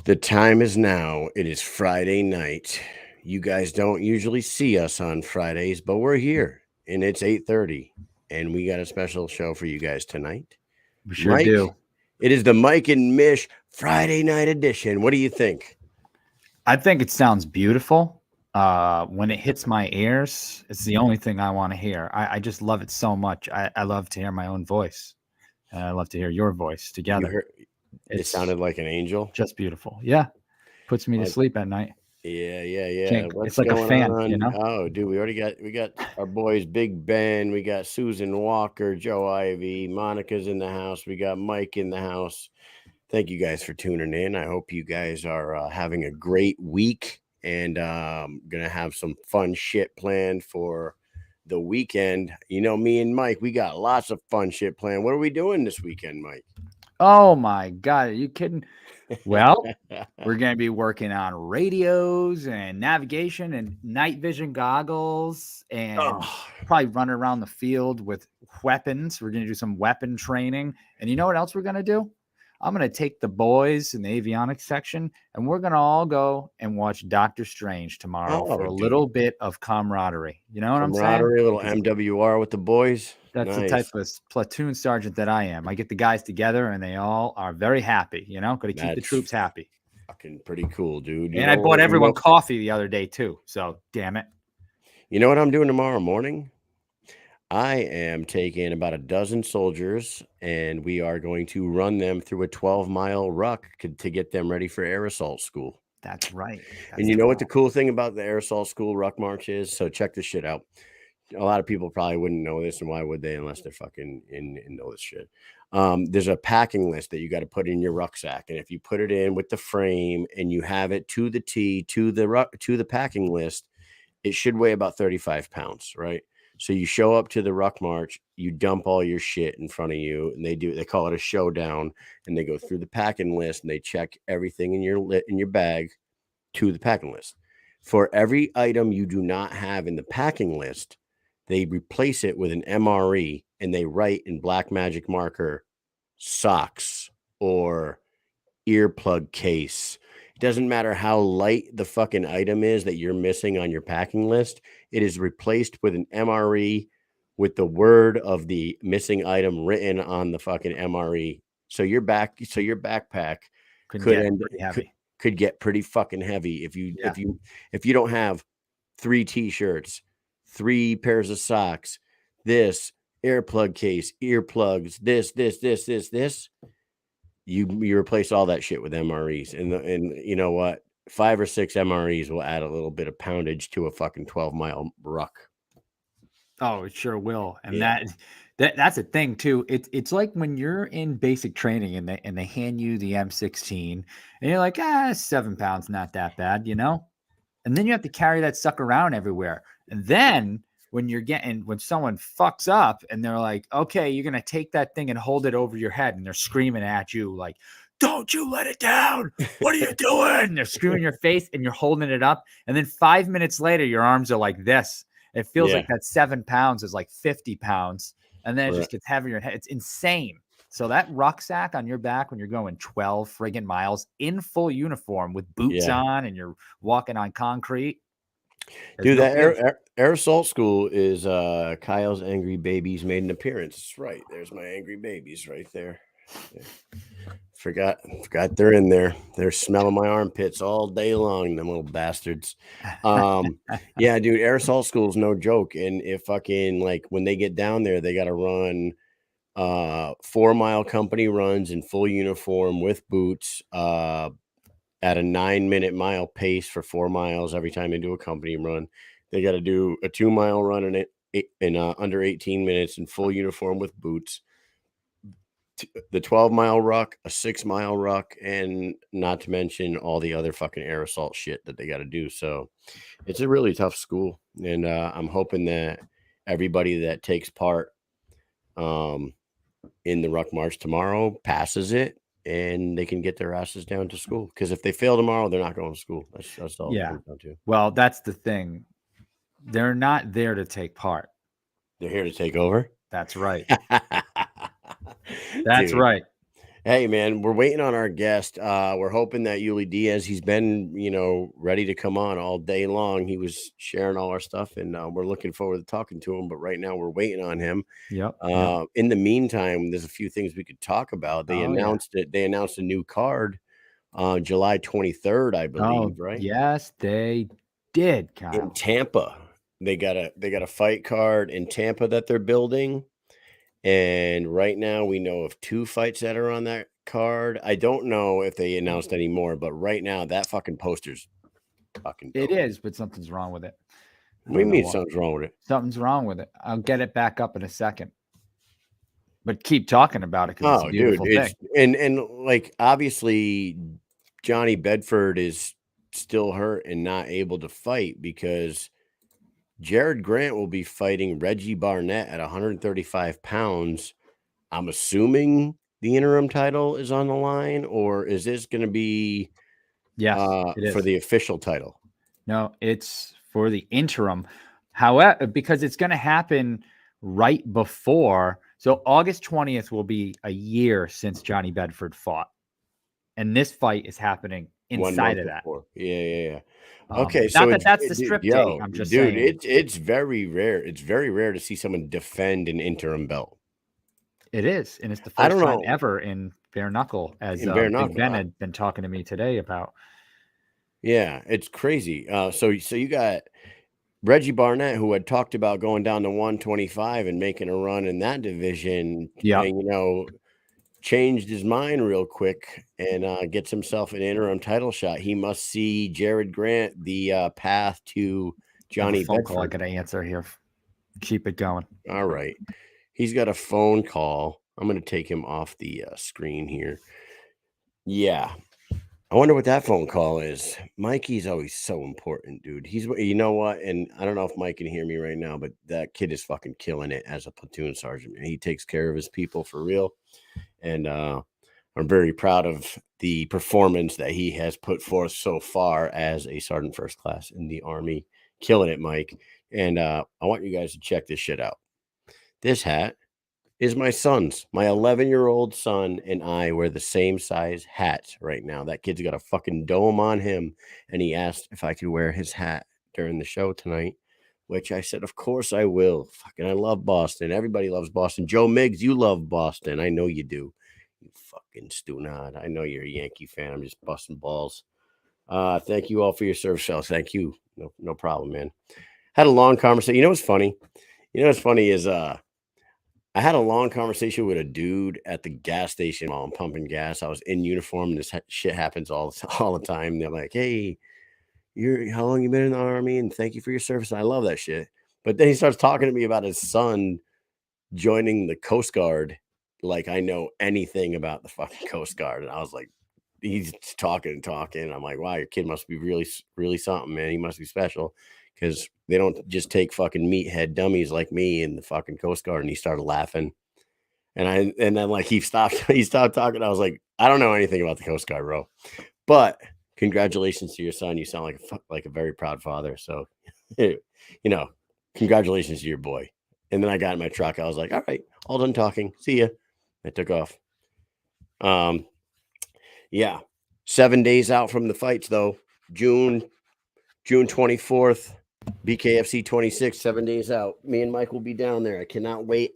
The time is now. It is Friday night. You guys don't usually see us on Fridays, but we're here and it's 8:30 and we got a special show for you guys tonight. We sure Mike, do. it is the Mike and Mish Friday night edition. What do you think? I think it sounds beautiful. When it hits my ears, it's the only thing I want to hear. I just love it so much. I love to hear my own voice. And I love to hear your voice You together. heard, it sounded like an angel. Just beautiful. Yeah. Puts me to sleep at night. Yeah. It's like a fan, you know? Oh, dude, we got our boys Big Ben, we got Susan Walker, Joe Ivy, Monica's in the house, we got Mike in the house. Thank you guys for tuning in. I hope you guys are having a great week and gonna have some fun shit planned for the weekend. You know, me and Mike, we got lots of fun shit planned. What are we doing this weekend, Mike? Oh my God. Are you kidding? Well, we're going to be working on radios and navigation and night vision goggles and probably run around the field with weapons. We're going to do some weapon training. And you know what else we're going to do? I'm going to take the boys in the avionics section and we're going to all go and watch Doctor Strange tomorrow for a little bit of camaraderie. You know what I'm saying? Camaraderie, a little MWR with the boys. That's the type of platoon sergeant that I am. I get the guys together and they all are very happy, you know, got to keep the troops happy. Fucking pretty cool, dude. And I bought everyone coffee the other day too. So damn it. You know what I'm doing tomorrow morning? I am taking about a dozen soldiers and we are going to run them through a 12-mile ruck to get them ready for air assault school. That's right. And you know what the cool thing about the air assault school ruck march is? So check this shit out. A lot of people probably wouldn't know this, and why would they unless they're fucking in and know this shit. There's a packing list that you got to put in your rucksack, and if you put it in with the frame and you have it to the T to the packing list, it should weigh about 35 pounds, right? So you show up to the ruck march, you dump all your shit in front of you, and they call it a showdown, and they go through the packing list and they check everything in your bag to the packing list. For every item you do not have in the packing list, they replace it with an MRE and they write in black magic marker socks or earplug case. It doesn't matter how light the fucking item is that you're missing on your packing list. It is replaced with an MRE with the word of the missing item written on the fucking MRE. So your backpack could get pretty fucking heavy if you don't have 3 t-shirts, 3 pairs of socks, this earplug case, earplugs, this. You replace all that shit with MREs, and you know what? 5 or 6 MREs will add a little bit of poundage to a fucking 12-mile ruck. Oh, it sure will. And that's a thing too. It's like when you're in basic training and they hand you the M16 and you're like, 7 pounds, not that bad, you know? And then you have to carry that sucker around everywhere. And then when someone fucks up and they're like, okay, you're going to take that thing and hold it over your head, and they're screaming at you like, don't you let it down. What are you doing? And they're screaming in your face and you're holding it up. And then 5 minutes later, your arms are like this. It feels like that 7 pounds is like 50 pounds. And then it just gets heavier. It's insane. So that rucksack on your back when you're going 12 friggin' miles in full uniform with boots on and you're walking on concrete. Dude, that air assault school is Kyle's Angry Babies made an appearance. That's right. There's my Angry Babies right there. Yeah. Forgot they're in there. They're smelling my armpits all day long, them little bastards. Yeah, dude, air assault school is no joke. And if fucking like when they get down there, they gotta run 4-mile company runs in full uniform with boots at a 9-minute mile pace for 4 miles every time they do a company run. They got to do a 2-mile run in under 18 minutes in full uniform with boots. The 12-mile ruck, a 6-mile ruck, and not to mention all the other fucking air assault shit that they got to do. So it's a really tough school, and I'm hoping that everybody that takes part in the ruck march tomorrow passes it, and they can get their asses down to school. Because if they fail tomorrow, they're not going to school. That's all. Yeah. Well, that's the thing. They're not there to take part. They're here to take over. That's right. That's right. Hey, man, we're waiting on our guest. We're hoping that Diaz, he's been, ready to come on all day long. He was sharing all our stuff, and we're looking forward to talking to him. But right now, we're waiting on him. Yep. In the meantime, there's a few things we could talk about. They Oh, yeah. announced it. They announced a new card on July 23rd, I Oh, believe, right? yes, they did, In Kyle. Tampa. They got a fight card in Tampa that they're building. And right now we know of 2 fights that are on that card. I don't know if they announced any more, but right now that fucking poster's fucking It dope. is, but something's wrong with it. I What do you don't know mean what. something's wrong with it? Something's wrong with it. I'll get it back up in a second. But keep talking about it because it's a Oh, dude, beautiful it's thing. and like obviously Johnny Bedford is still hurt and not able to fight because Jared Grant will be fighting Reggie Barnett at 135 pounds. I'm assuming the interim title is on the line, or is this going to be Yes, it for is. the official title? No, it's for the interim. However, because it's going to happen right before. So August 20th will be a year since Johnny Bedford fought. And this fight is happening 1 inside month of that. before. Yeah. Okay, so Not that that's the strip date. I'm just saying. it's very rare. It's very rare to see someone defend an interim belt. It is. And it's the I first don't time know. ever in bare knuckle, as In bare Big knuckle. Ben had been talking to me today about. Yeah, it's crazy. So you got Reggie Barnett, who had talked about going down to 125 and making a run in that division, Yeah. and changed his mind real quick and gets himself an interim title shot. He must see Jared Grant the path to Johnny Phone call I Bedford. got to answer here. Keep it going. All right. He's got a phone call. I'm going to take him off the screen here. Yeah. I wonder what that phone call is. Mikey's always so important, dude. You know what? And I don't know if Mike can hear me right now, but that kid is fucking killing it as a platoon sergeant. He takes care of his people for real. And I'm very proud of the performance that he has put forth so far as a sergeant first class in the Army. Killing it, Mike. And I want you guys to check this shit out. This hat is my son's. My 11-year-old son and I wear the same size hats right now. That kid's got a fucking dome on him, and he asked if I could wear his hat during the show tonight, which I said, of course I will. Fucking, I love Boston. Everybody loves Boston. Joe Miggs, you love Boston. I know you do. You fucking Stunad. I know you're a Yankee fan. I'm just busting balls. Thank you all for your service, fellas. Thank you. No problem, man. Had a long conversation. You know what's funny? Is I had a long conversation with a dude at the gas station while I'm pumping gas. I was in uniform, and this shit happens all the time. And they're like, "Hey, how long you been in the Army? And thank you for your service." And I love that shit. But then he starts talking to me about his son joining the Coast Guard. Like I know anything about the fucking Coast Guard, and I was like, he's talking and talking. I'm like, wow, your kid must be really, really something, man. He must be special. Because they don't just take fucking meathead dummies like me in the fucking Coast Guard. And he started laughing. And then like he stopped talking. I was like, I don't know anything about the Coast Guard, bro. But congratulations to your son. You sound like a very proud father. So, congratulations to your boy. And then I got in my truck. I was like, all right, all done talking. See ya. I took off. Yeah. 7 days out from the fights, though. June 24th. BKFC 26, 7 days out. Me and Mike will be down there. I cannot wait.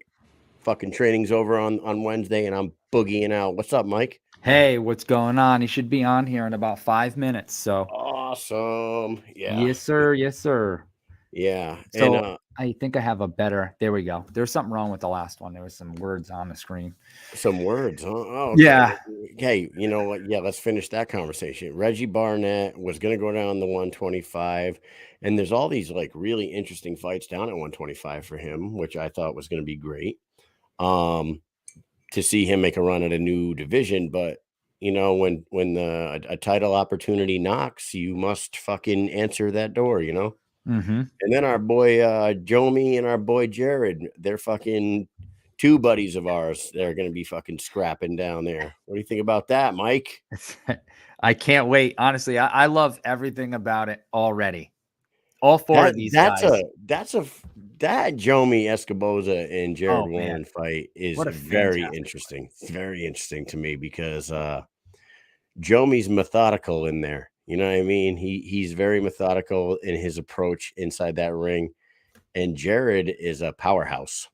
Fucking training's over on Wednesday, and I'm boogieing out. What's up, Mike? Hey, what's going on? He should be on here in about 5 minutes. So awesome. Yeah. Yes, sir. Yes, sir. Yeah. So And I think I have a better. There we go. There's something wrong with the last one. There was some words on the screen. some words, huh? Oh, okay. Yeah. Hey, you know what? Yeah, let's finish that conversation. Reggie Barnett was going to go down the 125, and there's all these like really interesting fights down at 125 for him, which I thought was going to be great. To see him make a run at a new division, but when a title opportunity knocks, you must fucking answer that door, Mm-hmm. And then our boy Jomi and our boy Jared, they're fucking two buddies of ours. They're going to be fucking scrapping down there. What do you think about that, Mike? I can't wait. Honestly, I love everything about it already. All four of these That's guys. that Jomi Escoboza and Jared Oh, man. Warren fight is What a very fantastic interesting. It's very interesting to me because Jomi's methodical in there. You know what I mean? He's very methodical in his approach inside that ring. And Jared is a powerhouse.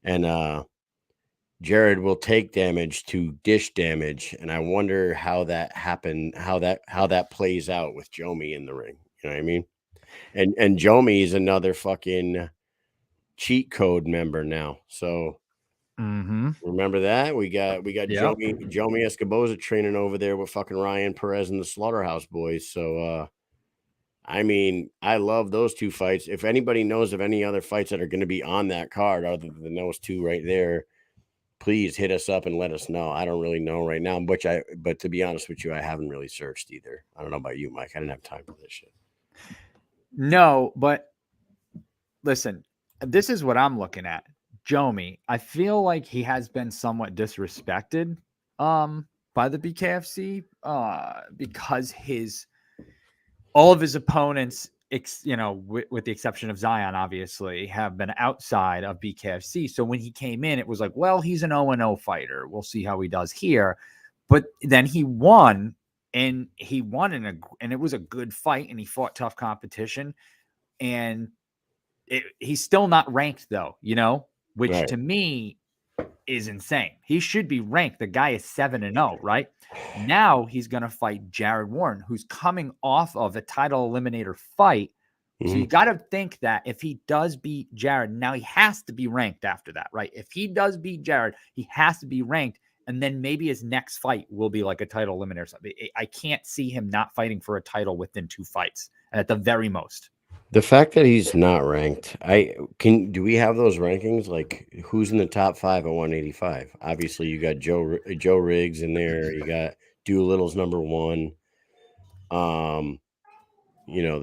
And Jared will take damage to dish damage. And I wonder how that happened, how that plays out with Jomi in the ring. You know what I mean? And Jomi is another fucking cheat code member now. So remember that? We got Yep. Jomi Escoboza training over there with fucking Ryan Perez and the Slaughterhouse Boys. So I mean, I love those two fights. If anybody knows of any other fights that are going to be on that card other than those two right there, please hit us up and let us know. I don't really know right now, but to be honest with you, I haven't really searched either. I don't know about you, Mike. I didn't have time for this shit. No, but listen, this is what I'm looking at. Jomi, I feel like he has been somewhat disrespected by the BKFC because all of his opponents, with the exception of Zion, obviously, have been outside of BKFC. So when he came in, it was like, well, he's an 0-0 fighter. We'll see how he does here. But then he won, and it was a good fight, and he fought tough competition. And he's still not ranked, though, which Right. to me is insane. He should be ranked. The guy is 7-0, right? Now he's going to fight Jared Warren, who's coming off of a title eliminator fight. So you got to think that if he does beat Jared, now he has to be ranked after that, right? If he does beat Jared, he has to be ranked. And then maybe his next fight will be like a title eliminator. I can't see him not fighting for a title within 2 fights at the very most. The fact that he's not ranked, do we have those rankings? Like who's in the top 5 at 185? Obviously, you got Joe Riggs in there. You got Doolittle's number 1. The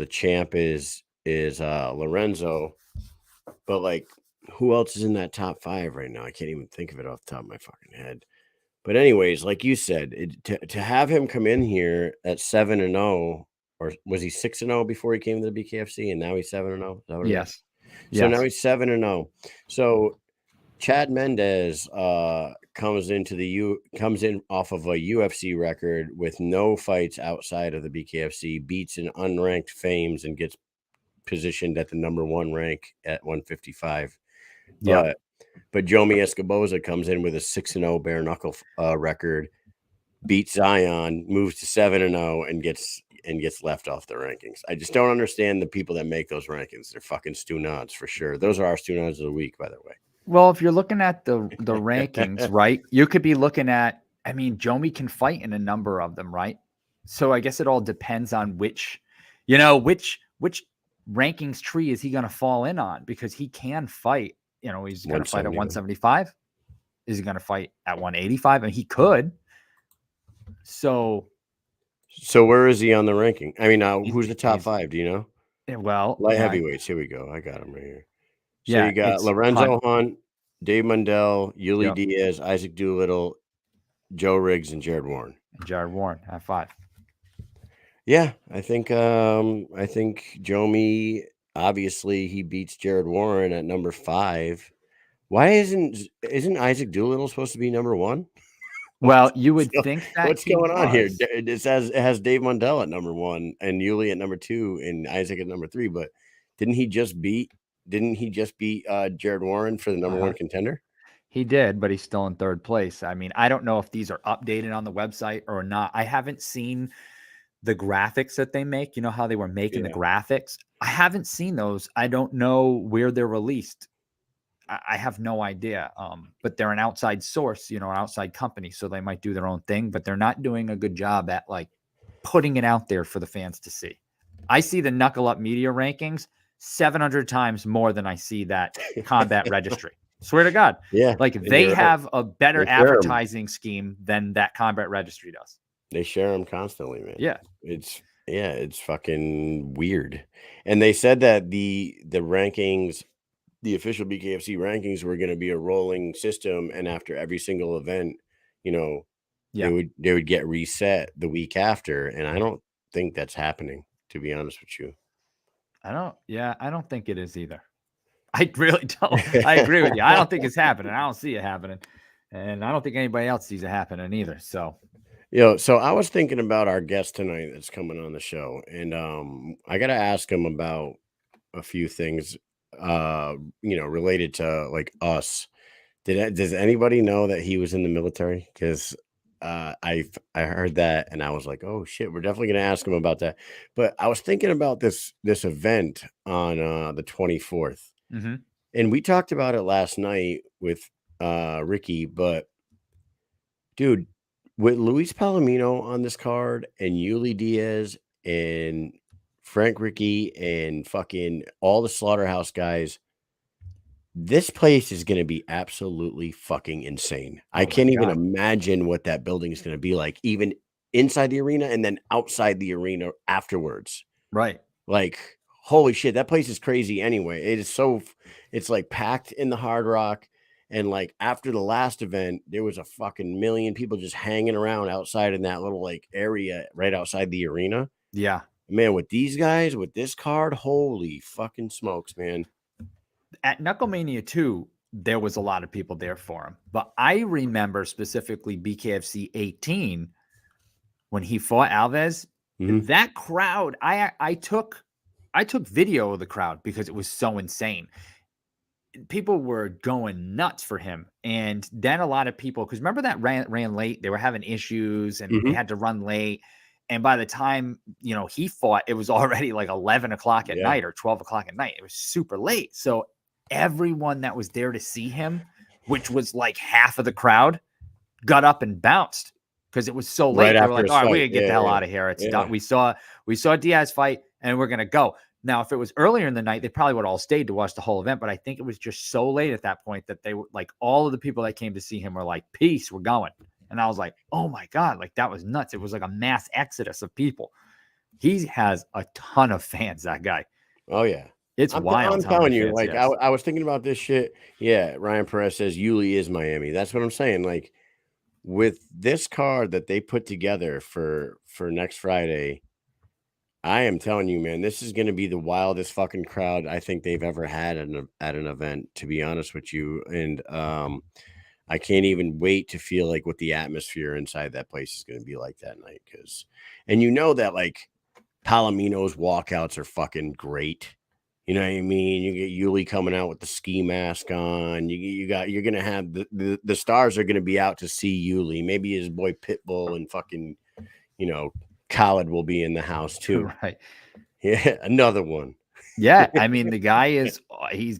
champ is Lorenzo, but like who else is in that top 5 right now? I can't even think of it off the top of my fucking head. But anyways, like you said, to have him come in here at 7-0. Or was he 6-0 before he came to the BKFC, and now he's 7-0? Yes. So now he's 7-0. So Chad Mendez comes in off of a UFC record with no fights outside of the BKFC, beats an unranked Fames, and gets positioned at the number 1 rank at 155. Yeah. But Jomi Escoboza comes in with a 6-0 bare knuckle record, beats Zion, moves to 7-0, and gets left off the rankings. I just don't understand the people that make those rankings. They're fucking Stu Nods for sure. Those are our Stu Nods of the week, by the way. Well, if you're looking at the rankings, right, you could be looking at, Jomi can fight in a number of them, right? So I guess it all depends on which rankings tree is he going to fall in on, because he can fight, he's going to fight at 175. Is he going to fight at 185? And he could. So where is he on the ranking? I mean, who's the top 5? Do you know? Well, light heavyweights. Here we go. I got him right here. So yeah, you got Lorenzo Hunt, Dave Mundell, Yuli Diaz, Isaac Doolittle, Joe Riggs, and Jared Warren. At 5. Yeah, I think Jomi, obviously he beats Jared Warren at number 5. Why isn't Isaac Doolittle supposed to be number 1? Well, you would think that. What's going on here? It has Dave Mundell at number 1 and Yuli at number 2 and Isaac at number 3. But didn't he just beat Jared Warren for the number 1 contender? He did, but he's still in 3rd place. I mean, I don't know if these are updated on the website or not. I haven't seen the graphics that they make. You know how they were making the graphics? I haven't seen those. I don't know where they're released. I have no idea. But they're an outside source, an outside company. So they might do their own thing, but they're not doing a good job at like putting it out there for the fans to see. I see the Knuckle Up Media rankings 700 times more than I see that Combat Registry. Swear to God. Yeah. Like they have a better advertising scheme than that Combat Registry does. They share them constantly, man. Yeah. It's fucking weird. And they said that the rankings, the official BKFC rankings, were going to be a rolling system, and after every single event, they would get reset the week after, and I don't think that's happening, to be honest with you. I don't think it is either. I really don't. I agree with you. I don't think it's happening. I don't see it happening. And I don't think anybody else sees it happening either. So, So I was thinking about our guest tonight that's coming on the show, and I got to ask him about a few things, related to like us. Does anybody know that he was in the military? Because I heard that and I was like, oh shit, we're definitely gonna ask him about that. But I was thinking about this event on the 24th, mhm. and we talked about it last night with Ricky. But dude, with Luis Palomino on this card and Yuli Diaz and Frank Ricky and fucking all the Slaughterhouse guys, this place is going to be absolutely fucking insane. I Oh my can't even God. imagine what that building is going to be like, even inside the arena and then outside the arena afterwards. Right. Like, holy shit, that place is crazy anyway. It's like packed in the Hard Rock. And like after the last event, there was a fucking million people just hanging around outside in that little like area right outside the arena. Yeah. Man, with these guys, with this card, holy fucking smokes, man. At Knucklemania 2, there was a lot of people there for him. But I remember specifically BKFC 18 when he fought Alves. Mhm. That crowd, I took video of the crowd because it was so insane. People were going nuts for him. And then a lot of people, because remember that ran late, they were having issues and they Mhm. had to run late. And by the time, he fought, it was already like 11 o'clock at Yeah. night or 12 o'clock at night. It was super late. So everyone that was there to see him, which was like half of the crowd, got up and bounced because it was so late. Right They were after like, his all right, we fight. gotta get the hell out of here. It's done. We saw Diaz fight and we're gonna go. Now, if it was earlier in the night, they probably would all stayed to watch the whole event. But I think it was just so late at that point that they were like, all of the people that came to see him were like, peace, we're going. And I was like, oh my God, like that was nuts. It was like a mass exodus of people. He has a ton of fans, that guy. Oh, yeah. It's wild I'm how many telling you, fans he like, has. I was thinking about this shit. Yeah, Ryan Perez says Yuli is Miami. That's what I'm saying. Like, with this card that they put together for next Friday, I am telling you, man, this is going to be the wildest fucking crowd I think they've ever had at an event, to be honest with you. And I can't even wait to feel like what the atmosphere inside that place is going to be like that night. And you know that like Palomino's walkouts are fucking great. You know what I mean? You get Yuli coming out with the ski mask on. You're gonna have the stars are gonna be out to see Yuli. Maybe his boy Pitbull and fucking, Khaled will be in the house too. Right. Yeah, another one. Yeah, I mean the guy is he's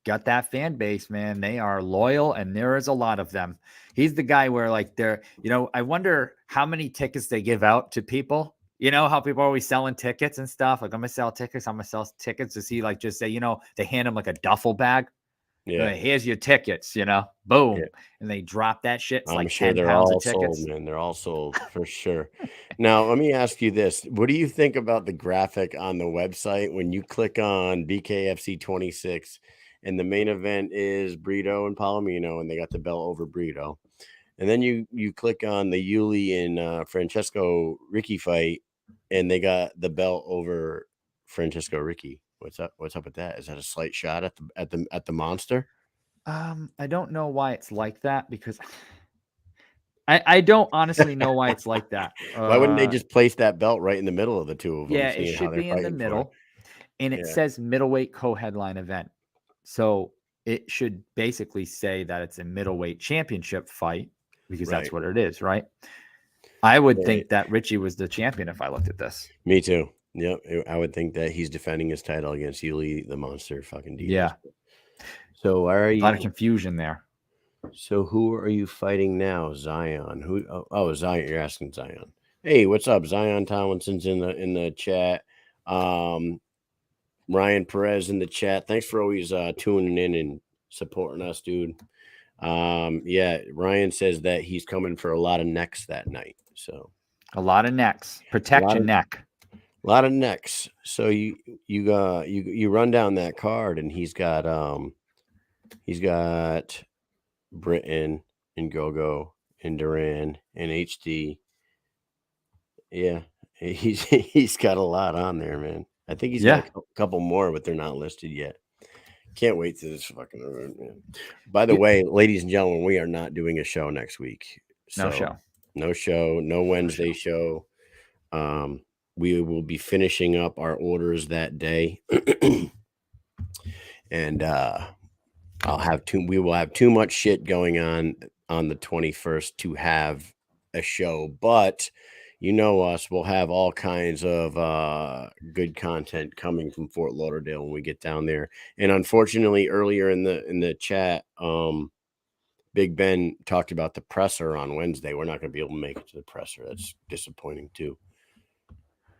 got that fan base, man. They are loyal and there is a lot of them. He's the guy where like they're, I wonder how many tickets they give out to people. You know how people are always selling tickets and stuff. Like I'm gonna sell tickets. I'm gonna sell tickets. Does he like just say, they hand him like a duffel bag? Yeah, Like, here's your tickets, boom. yeah. And they drop that shit. It's I'm like sure 10 they're pounds of all sold, tickets. man. They're all sold for sure. Now, let me ask you this. What do you think about the graphic on the website when you click on BKFC 26 and the main event is Brito and Palomino and they got the belt over Brito? And then you click on the Yuli and Francesco Ricky fight and they got the belt over Francesco Ricky. What's up? What's up with that? Is that a slight shot at the monster? I don't know why it's like that because I don't honestly know why it's like that. Why wouldn't they just place that belt right in the middle of the two of them, Yeah, it seeing how should they're be in the fighting for it? middle, and it Yeah, says middleweight co-headline event. So it should basically say that it's a middleweight championship fight because that's right. what it is, right? I would Yeah, think that Richie was the champion if I looked at this. me too. Yep, I would think that he's defending his title against Yuli, the monster, fucking Diaz. Yeah, So are a lot of you? confusion there. So who are you fighting now? Zion. Who? Zion. You're asking Zion. Hey, what's up? Zion Tomlinson's in the chat. Ryan Perez in the chat. Thanks for always tuning in and supporting us, dude. Yeah, Ryan says that he's coming for a lot of necks that night. So A lot of necks. Protect your neck. a lot of necks. So you run down that card and he's got Britain and Gogo and Duran and HD. Yeah, he's got a lot on there, man. I think he's got a couple more, but they're not listed yet. Can't wait to this fucking event, man. By the way, ladies and gentlemen, we are not doing a show next week. No show. No show. No Wednesday show. We will be finishing up our orders that day. And we will have too much shit going on the 21st to have a show, but you know us, we'll have all kinds of good content coming from Fort Lauderdale when we get down there. And unfortunately, earlier in the chat, Big Ben talked about the presser on Wednesday. We're not going to be able to make it to the presser. That's disappointing too.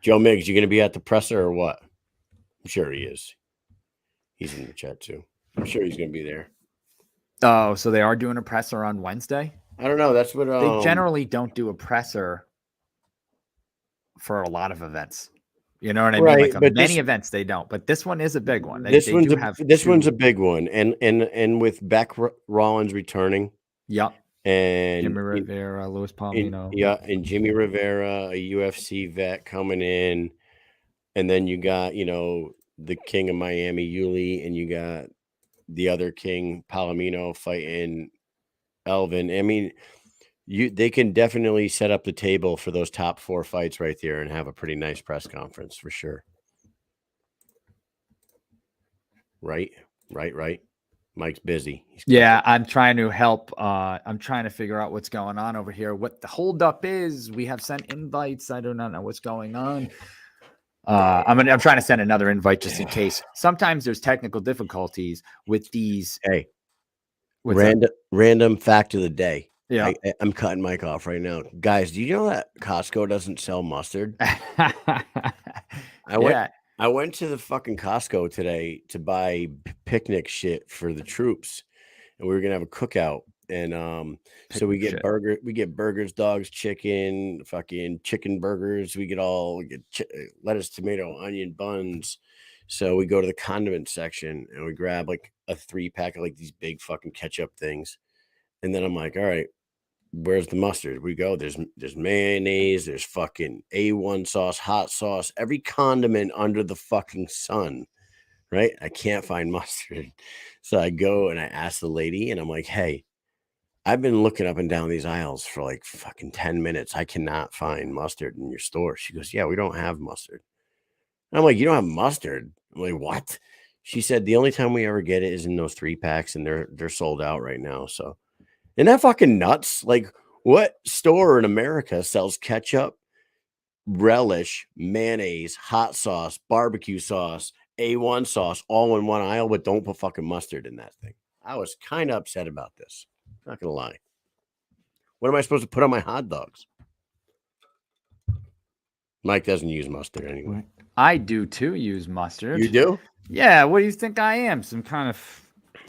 Joe Miggs, you going to be at the presser or what? I'm sure he is. He's in the chat too. I'm sure he's going to be there. Oh, so they are doing a presser on Wednesday? I don't know. That's what they generally don't do a presser for a lot of events. You know what I mean? Like many events they don't, but this one is a big one. This one's a big one, and with Beck Rollins returning, yep, and Jimmy Rivera, Luis Palomino, and Jimmy Rivera, a UFC vet coming in, and then you got the King of Miami, Yuli, and you got the other King, Palomino, fighting Elvin. I mean, they can definitely set up the table for those top 4 fights right there and have a pretty nice press conference for sure. Right. Mike's busy. I'm trying to help. I'm trying to figure out what's going on over here. What the holdup is. We have sent invites. I do not know what's going on. I'm trying to send another invite just in case. Sometimes there's technical difficulties with these. Hey, random fact of the day. Yeah, I'm cutting Mike off right now, guys. Do you know that Costco doesn't sell mustard? I went to the fucking Costco today to buy picnic shit for the troops, and we were gonna have a cookout. And so we get burgers, dogs, chicken, fucking chicken burgers. We get lettuce, tomato, onion buns. So we go to the condiment section and we grab like a 3-pack of like these big fucking ketchup things. And then I'm like, all right, where's the mustard? We go, there's mayonnaise, there's fucking A1 sauce, hot sauce, every condiment under the fucking sun. Right? I can't find mustard. So I go and I ask the lady and I'm like, hey, I've been looking up and down these aisles for like fucking 10 minutes. I cannot find mustard in your store. She goes, yeah, we don't have mustard. And I'm like, you don't have mustard? I'm like, what? She said, the only time we ever get it is in those 3-packs and they're sold out right now. So, isn't that fucking nuts? Like, what store in America sells ketchup, relish, mayonnaise, hot sauce, barbecue sauce, A1 sauce, all in one aisle, but don't put fucking mustard in that thing? I was kind of upset about this. Not gonna lie. What am I supposed to put on my hot dogs? Mike doesn't use mustard anyway. I do too use mustard. You do? Yeah. What do you think I am? Some kind of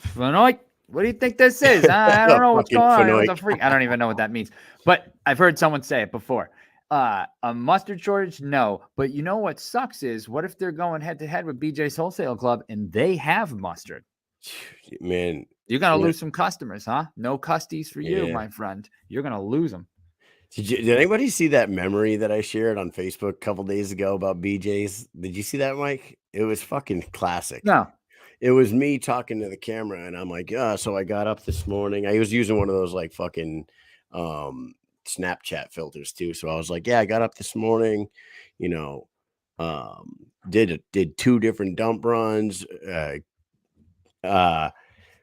fanoid? What do you think this is? I don't know what's going on. It's a freak. I don't even know what that means. But I've heard someone say it before. A mustard shortage? No. But you know what sucks is, what if they're going head to head with BJ's Wholesale Club and they have mustard? Man, you're gonna lose some customers, huh? No custies for you, my friend. You're gonna lose them. Did anybody see that memory that I shared on Facebook a couple days ago about BJ's? Did you see that, Mike? It was fucking classic. No. It was me talking to the camera, and I'm like, so I got up this morning. I was using one of those like fucking Snapchat filters too. So I was like, I got up this morning, did 2 different dump runs,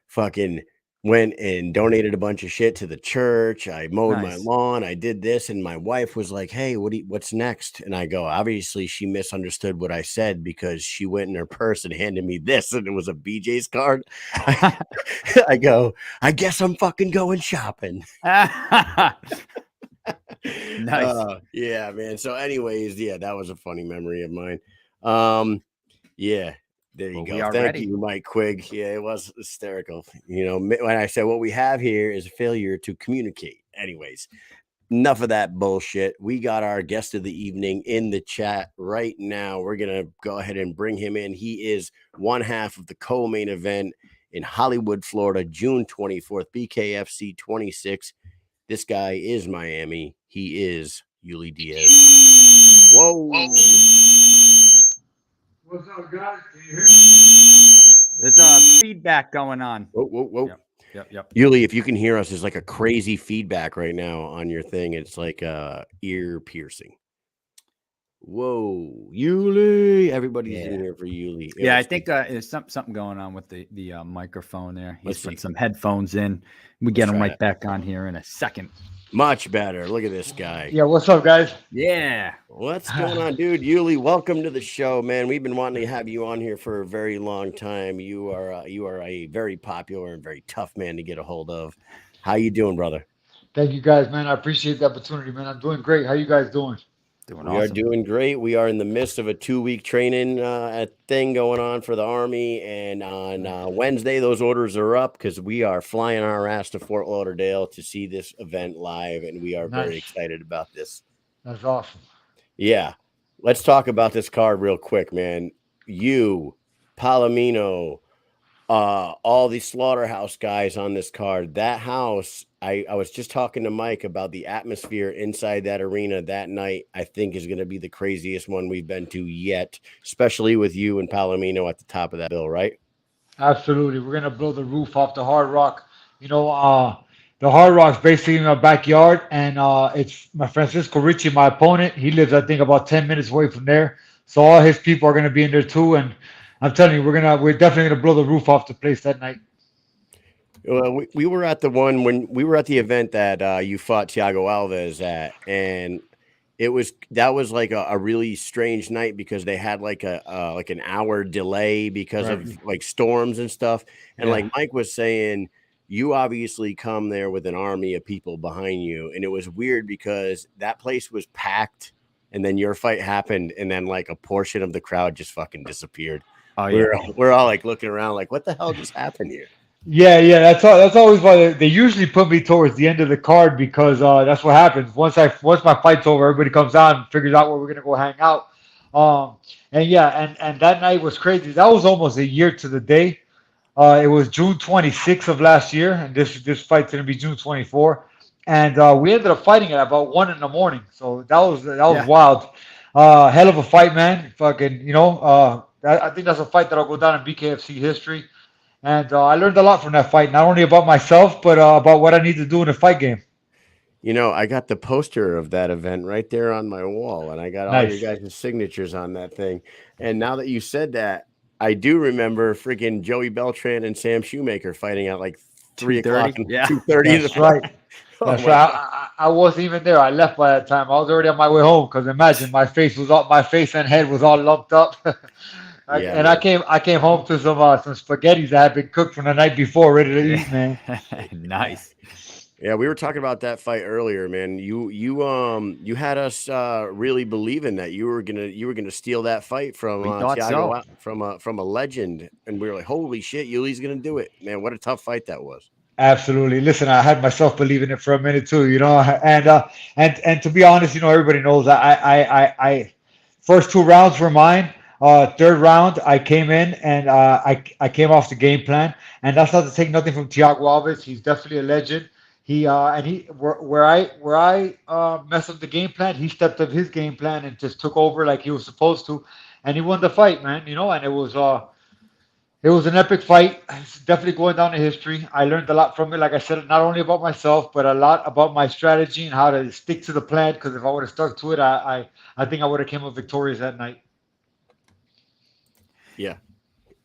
fucking went and donated a bunch of shit to the church. I mowed my lawn. I did this. And my wife was like, hey, what's next? And I go, obviously she misunderstood what I said because she went in her purse and handed me this. And it was a BJ's card. I go, I guess I'm fucking going shopping. Nice. Yeah, man. So anyways, that was a funny memory of mine. Yeah. There you go. Thank you, Mike Quigg. Yeah, it was hysterical. When I said what we have here is a failure to communicate. Anyways, enough of that bullshit. We got our guest of the evening in the chat right now. We're going to go ahead and bring him in. He is one half of the co-main event in Hollywood, Florida, June 24th, BKFC 26. This guy is Miami. He is Yuli Diaz. Whoa. What's up, guys? Can you hear me? There's feedback going on. Whoa, whoa, whoa. Yep. Yuli, if you can hear us, there's like a crazy feedback right now on your thing. It's like ear piercing. Whoa, Yuli! Everybody's in here for Yuli. Yeah, I think there's something going on with the microphone there. He's put some headphones in. We get him right back on here in a second. Much better. Look at this guy. Yeah, what's up, guys? Yeah. What's going on, dude? Yuli, welcome to the show, man. We've been wanting to have you on here for a very long time. You are a very popular and very tough man to get a hold of. How you doing, brother? Thank you, guys, man. I appreciate the opportunity, man. I'm doing great. How you guys doing? Doing awesome. We are doing great. We are in the midst of a 2-week training thing going on for the Army. And on Wednesday, those orders are up because we are flying our ass to Fort Lauderdale to see this event live. And we are very excited about this. That's awesome. Yeah. Let's talk about this card real quick, man. You, Palomino, all the Slaughterhouse guys on this card. That house, I was just talking to Mike about the atmosphere inside that arena that night. I think is going to be the craziest one we've been to yet, especially with you and Palomino at the top of that bill, right? Absolutely. We're going to blow the roof off the Hard Rock. You know, the Hard Rock's basically in my backyard, and it's my Francisco Ricci, my opponent. He lives, I think, about 10 minutes away from there. So all his people are going to be in there too, and I'm telling you, we're definitely gonna blow the roof off the place that night. Well, we were at the one when we were at the event that you fought Thiago Alves at, and that was like a really strange night because they had like an hour delay because of like storms and stuff. And like Mike was saying, you obviously come there with an army of people behind you, and it was weird because that place was packed, and then your fight happened, and then like a portion of the crowd just fucking disappeared. Oh, yeah. We're all like looking around like, what the hell just happened here? Yeah. That's always why they usually put me towards the end of the card because that's what happens. Once my fight's over, everybody comes out and figures out where we're gonna go hang out. And that night was crazy. That was almost a year to the day. It was June 26th of last year, and this fight's gonna be June 24. And we ended up fighting at about 1 a.m. So that was wild. Hell of a fight, man. Fucking, you know. I think that's a fight that'll go down in BKFC history. And I learned a lot from that fight, not only about myself, but about what I need to do in a fight game. You know, I got the poster of that event right there on my wall, and I got all your guys' signatures on that thing. And now that you said that, I do remember freaking Joey Beltran and Sam Shoemaker fighting at like 3 o'clock and 2:30. That's right. That's right. I wasn't even there. I left by that time. I was already on my way home because imagine my face and head was all lumped up. I came home to some spaghettis that had been cooked from the night before, ready to eat, man. Nice. Yeah, we were talking about that fight earlier, man. You had us really believing that you were gonna steal that fight from Thiago, from a legend, and we were like, holy shit, Yuli's gonna do it, man. What a tough fight that was. Absolutely. Listen, I had myself believing it for a minute too, you know, and to be honest, you know, everybody knows I first 2 rounds were mine. Third round, I came in and I came off the game plan, and that's not to take nothing from Thiago Alves. He's definitely a legend. Where I messed up the game plan, he stepped up his game plan and just took over like he was supposed to, and he won the fight, man. You know, and it was an epic fight. It's definitely going down in history. I learned a lot from it. Like I said, not only about myself, but a lot about my strategy and how to stick to the plan. Because if I would have stuck to it, I think I would have came up victorious that night. Yeah.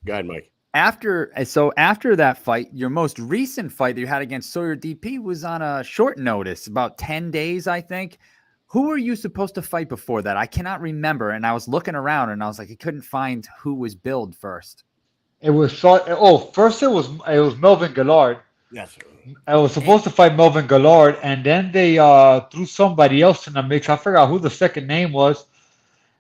Go ahead, Mike. After that fight, your most recent fight that you had against Sawyer DP was on a short notice, about 10 days, I think. Who were you supposed to fight before that? I cannot remember. And I was looking around and I was like, I couldn't find who was billed first. It was first it was Melvin Gillard. Yes. I was supposed to fight Melvin Gillard, and then they threw somebody else in the mix. I forgot who the second name was.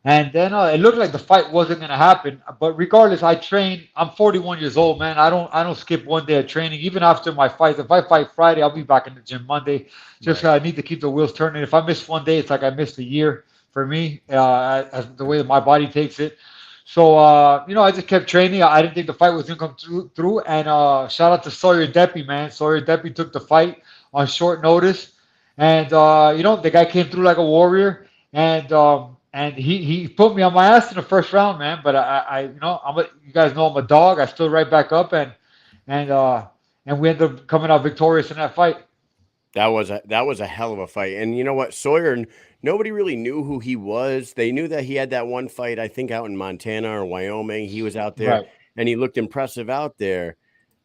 And then it looked like the fight wasn't going to happen. But regardless, I train. I'm 41 years old, man. I don't skip one day of training, even after my fights. If I fight Friday, I'll be back in the gym Monday. Just I need to keep the wheels turning. If I miss one day, it's like I missed a year for me, as the way that my body takes it. So, I just kept training. I didn't think the fight was going to come through. And shout out to Sawyer Deppy, man. Sawyer Deppy took the fight on short notice. And, the guy came through like a warrior. And and he put me on my ass in the first round, man. But you guys know I'm a dog. I stood right back up, and and we ended up coming out victorious in that fight. That was a hell of a fight. And you know what, Sawyer, nobody really knew who he was. They knew that he had that one fight, I think, out in Montana or Wyoming. He was out there, Right. and he looked impressive out there.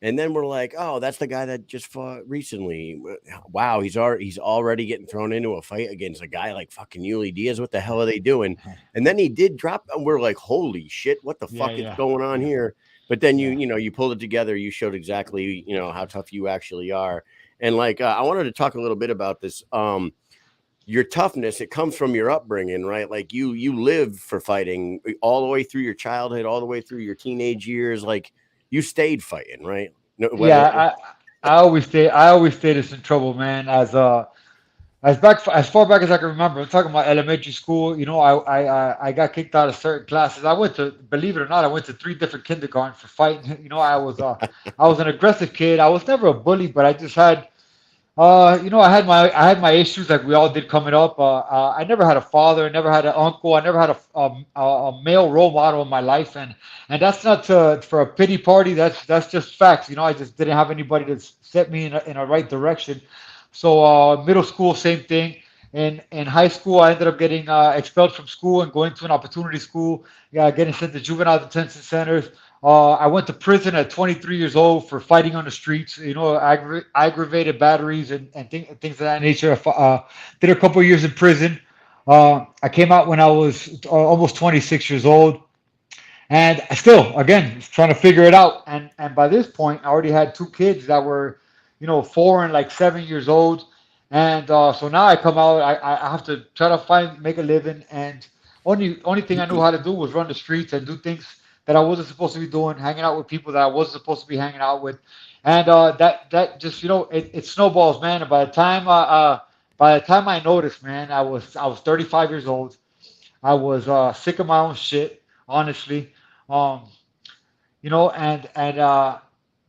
And then we're like, oh, that's the guy that just fought recently. Wow, he's already getting thrown into a fight against a guy like fucking Yuli Diaz. What the hell are they doing? And then he did drop, and we're like, holy shit, what the fuck is going on here? But then you pulled it together. You showed exactly how tough you actually are. And like I wanted to talk a little bit about this. Your toughness, it comes from your upbringing, right? Like you live for fighting all the way through your childhood, all the way through your teenage years. Like you stayed fighting, right? I always stay. I always stayed in trouble, man. As far back as I can remember, I'm talking about elementary school. I got kicked out of certain classes. Believe it or not, I went to 3 different kindergartens for fighting. I was an aggressive kid. I was never a bully, but I just had, I had my issues like we all did coming up. I never had a father. I never had an uncle. I never had a male role model in my life, and that's not for a pity party. That's just facts. I just didn't have anybody to set me in a right direction. So middle school, same thing. In high school, I ended up getting expelled from school and going to an opportunity school. Getting sent to juvenile detention centers. I went to prison at 23 years old for fighting on the streets. Aggravated batteries and things of that nature. Did a couple of years in prison. I came out when I was almost 26 years old, and still, again, trying to figure it out. And by this point, I already had 2 kids that were 4 and like 7 years old. And so now I come out, I have to try to make a living. And only thing I knew how to do was run the streets and do things that I wasn't supposed to be doing, hanging out with people that I wasn't supposed to be hanging out with. And that just, it snowballs, man. And by the time I noticed, man, I was 35 years old. I was sick of my own shit, honestly. Um, and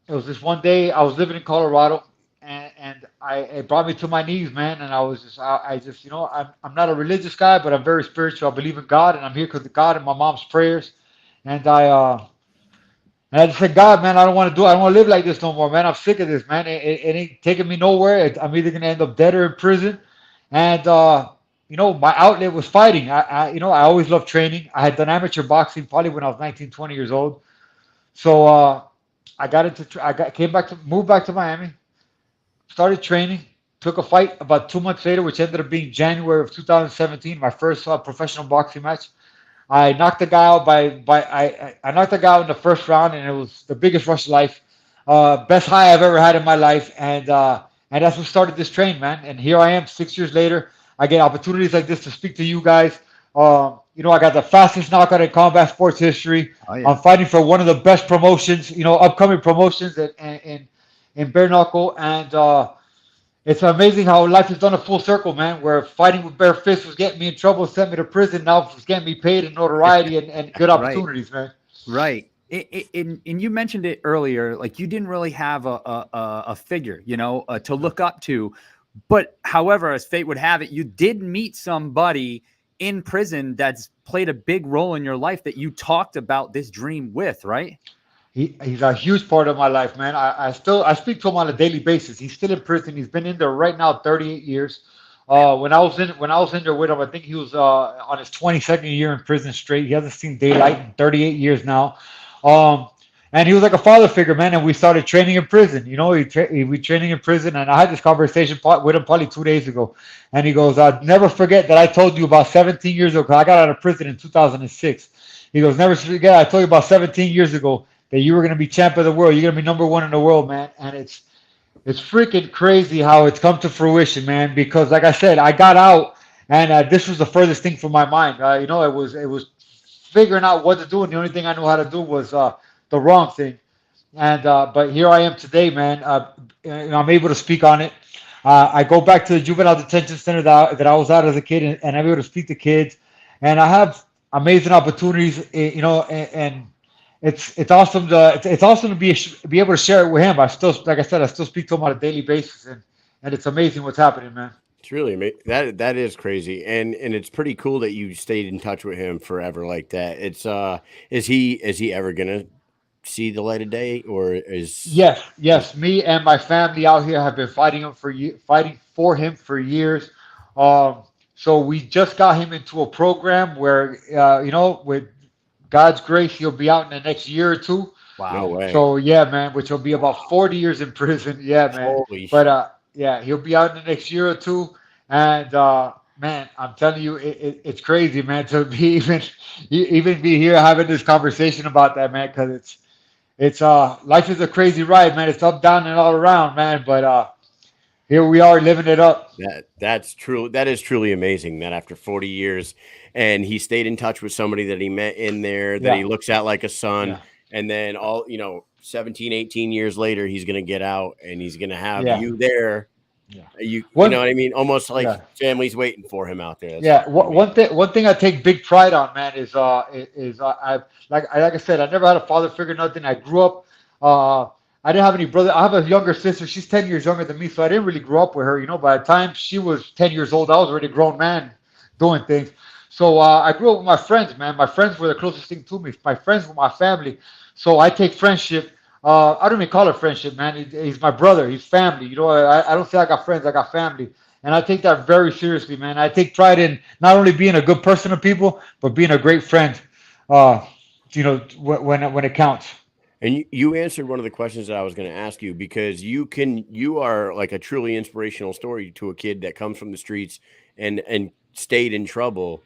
it was this one day I was living in Colorado, and it brought me to my knees, man. And I just, I'm not a religious guy, but I'm very spiritual. I believe in God, and I'm here because of God and my mom's prayers. And I just said, God, man, I don't want to live like this no more, man. I'm sick of this, man. It ain't taking me nowhere. I'm either gonna end up dead or in prison. And my outlet was fighting. I always loved training. I had done amateur boxing probably when I was 19, 20 years old. So moved back to Miami, started training, took a fight about 2 months later, which ended up being January of 2017, my first professional boxing match. I knocked the guy out I knocked the guy out in the first round, and it was the biggest rush of life, best high I've ever had in my life, and that's what started this train, man. And here I am, 6 years later. I get opportunities like this to speak to you guys. I got the fastest knockout in combat sports history. Oh, yeah. I'm fighting for one of the best promotions, upcoming promotions in bare knuckle, and it's amazing how life has done a full circle, man. Where fighting with bare fists was getting me in trouble, sent me to prison. Now it's getting me paid and notoriety and good opportunities, man. Right. And you mentioned it earlier, like you didn't really have a figure, to look up to. But however, as fate would have it, you did meet somebody in prison that's played a big role in your life that you talked about this dream with, right? He's a huge part of my life, man. I speak to him on a daily basis. He's still in prison. He's been in there right now 38 years. When I was in there with him, I think he was on his 22nd year in prison straight. He hasn't seen daylight in 38 years now. And he was like a father figure, man. And we started training in prison. We training in prison. And I had this conversation with him probably 2 days ago. And he goes, "I'll never forget that I told you about 17 years ago. 'Cause I got out of prison in 2006. He goes, never forget, I told you about 17 years ago that you were going to be champ of the world. You're going to be number 1 in the world, man." And it's freaking crazy how it's come to fruition, man. Because like I said, I got out, and this was the furthest thing from my mind. It was figuring out what to do, and the only thing I knew how to do was the wrong thing. And but here I am today, man. I'm able to speak on it. I go back to the juvenile detention center that I was at as a kid, and I'm able to speak to kids, and I have amazing opportunities, and it's awesome to be able to share it with him. Like I said, I still speak to him on a daily basis, and it's amazing what's happening, man. It's really that is crazy, and it's pretty cool that you stayed in touch with him forever like that. It's is he ever gonna see the light of day, or is Yes. Me and my family out here have been fighting for him for years. Um, so we just got him into a program where, with God's grace, he'll be out in the next year or two. no Wow. way? So yeah, man, which will be about 40 years in prison. Yeah, man. Holy But shit! yeah, he'll be out in the next year or two. And man, I'm telling you, it's crazy, man, to be even be here having this conversation about that, man, because it's life is a crazy ride, man. It's up, down, and all around, man. But here we are living it up. That's true. That is truly amazing that after 40 years, and he stayed in touch with somebody that he met in there that Yeah, he looks at like a son, yeah, and then 17, 18 years later, he's gonna get out and he's gonna have yeah, you there. yeah. You know One, what I mean? Almost like yeah. family's waiting for him out there. That's Yeah, fucking amazing. one thing I take big pride on, man, is like I said, I never had a father figure, nothing. I grew up, uh, I didn't have any brother. I have a younger sister. She's 10 years younger than me, so I didn't really grow up with her. By the time she was 10 years old, I was already a grown man doing things. So I grew up with my friends, man. My friends were the closest thing to me. My friends were my family. So I take friendship. I don't even call it friendship, man. He's my brother. He's family. I don't say I got friends. I got family. And I take that very seriously, man. I take pride in not only being a good person to people, but being a great friend. Uh, when it counts. And you answered one of the questions that I was going to ask you because you are like a truly inspirational story to a kid that comes from the streets and stayed in trouble.